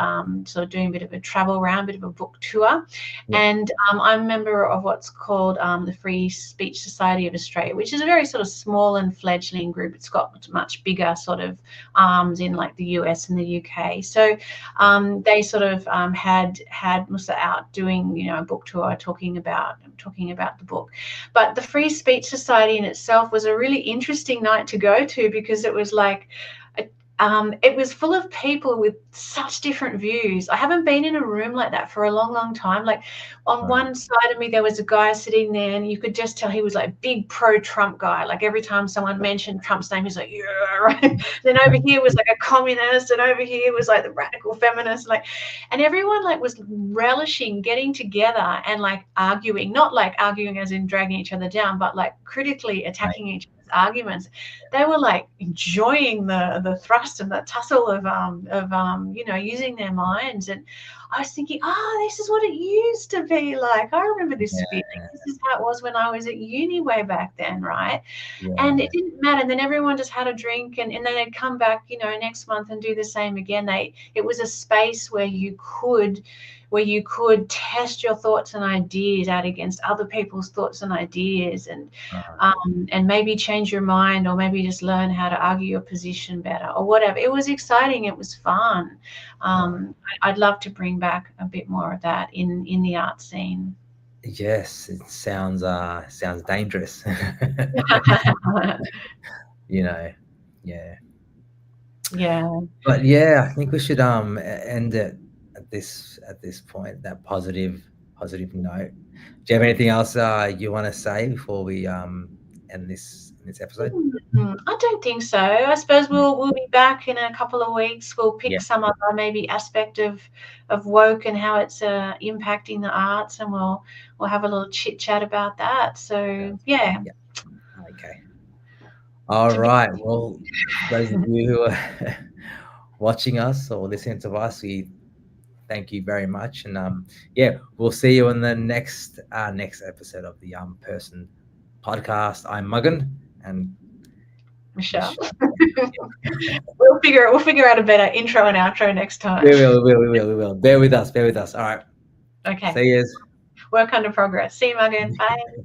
sort of doing a bit of a travel around, a bit of a book tour. Yeah. And I'm a member of what's called the Free Speech Society of Australia, which is a very sort of small and fledgling group. It's got much bigger sort of arms in like the US and the UK. So they sort of had Musa out doing, you know, a book tour talking about the book. But the Free Speech Society in itself was a really interesting night to go to, because it was like it was full of people with such different views. I haven't been in a room like that for a long, long time. Like on Right. one side of me, there was a guy sitting there, and you could just tell he was like big pro-Trump guy. Like every time someone mentioned Trump's name, he's like, yeah, right. Then over here was like a communist, and over here was like the radical feminist. Like, and everyone like was relishing getting together and like arguing, not like arguing as in dragging each other down, but like critically Right. attacking each other's arguments. They were like enjoying the thrust and the tussle of you know, using their minds. And I was thinking, this is what it used to be like. I remember this feeling. Yeah. This is how it was when I was at uni way back then, right? And Yeah. it didn't matter. And then everyone just had a drink, and then they'd come back, you know, next month and do the same again. It was a space where you could test your thoughts and ideas out against other people's thoughts and ideas, and maybe change your mind, or maybe just learn how to argue your position better, or whatever. It was exciting. It was fun. Right. I'd love to bring back a bit more of that in the art scene. Yes, it sounds dangerous. You know. Yeah. Yeah. But yeah, I think we should end it at this point, that positive note. Do you have anything else you want to say before we end this episode? I don't think so. I suppose we'll be back in a couple of weeks. We'll Yeah. pick some other maybe aspect of woke and how it's impacting the arts, and we'll have a little chit chat about that. So yeah, Yeah. Okay. All to be right. Well, for those of you who are watching us or listening to us, we thank you very much. And yeah, we'll see you in the next episode of the Person podcast. I'm Mugan and Michelle. Michelle. We'll figure out a better intro and outro next time. We will. Bear with us. All right. Okay. See you. Work under progress. See you, Magan. Bye.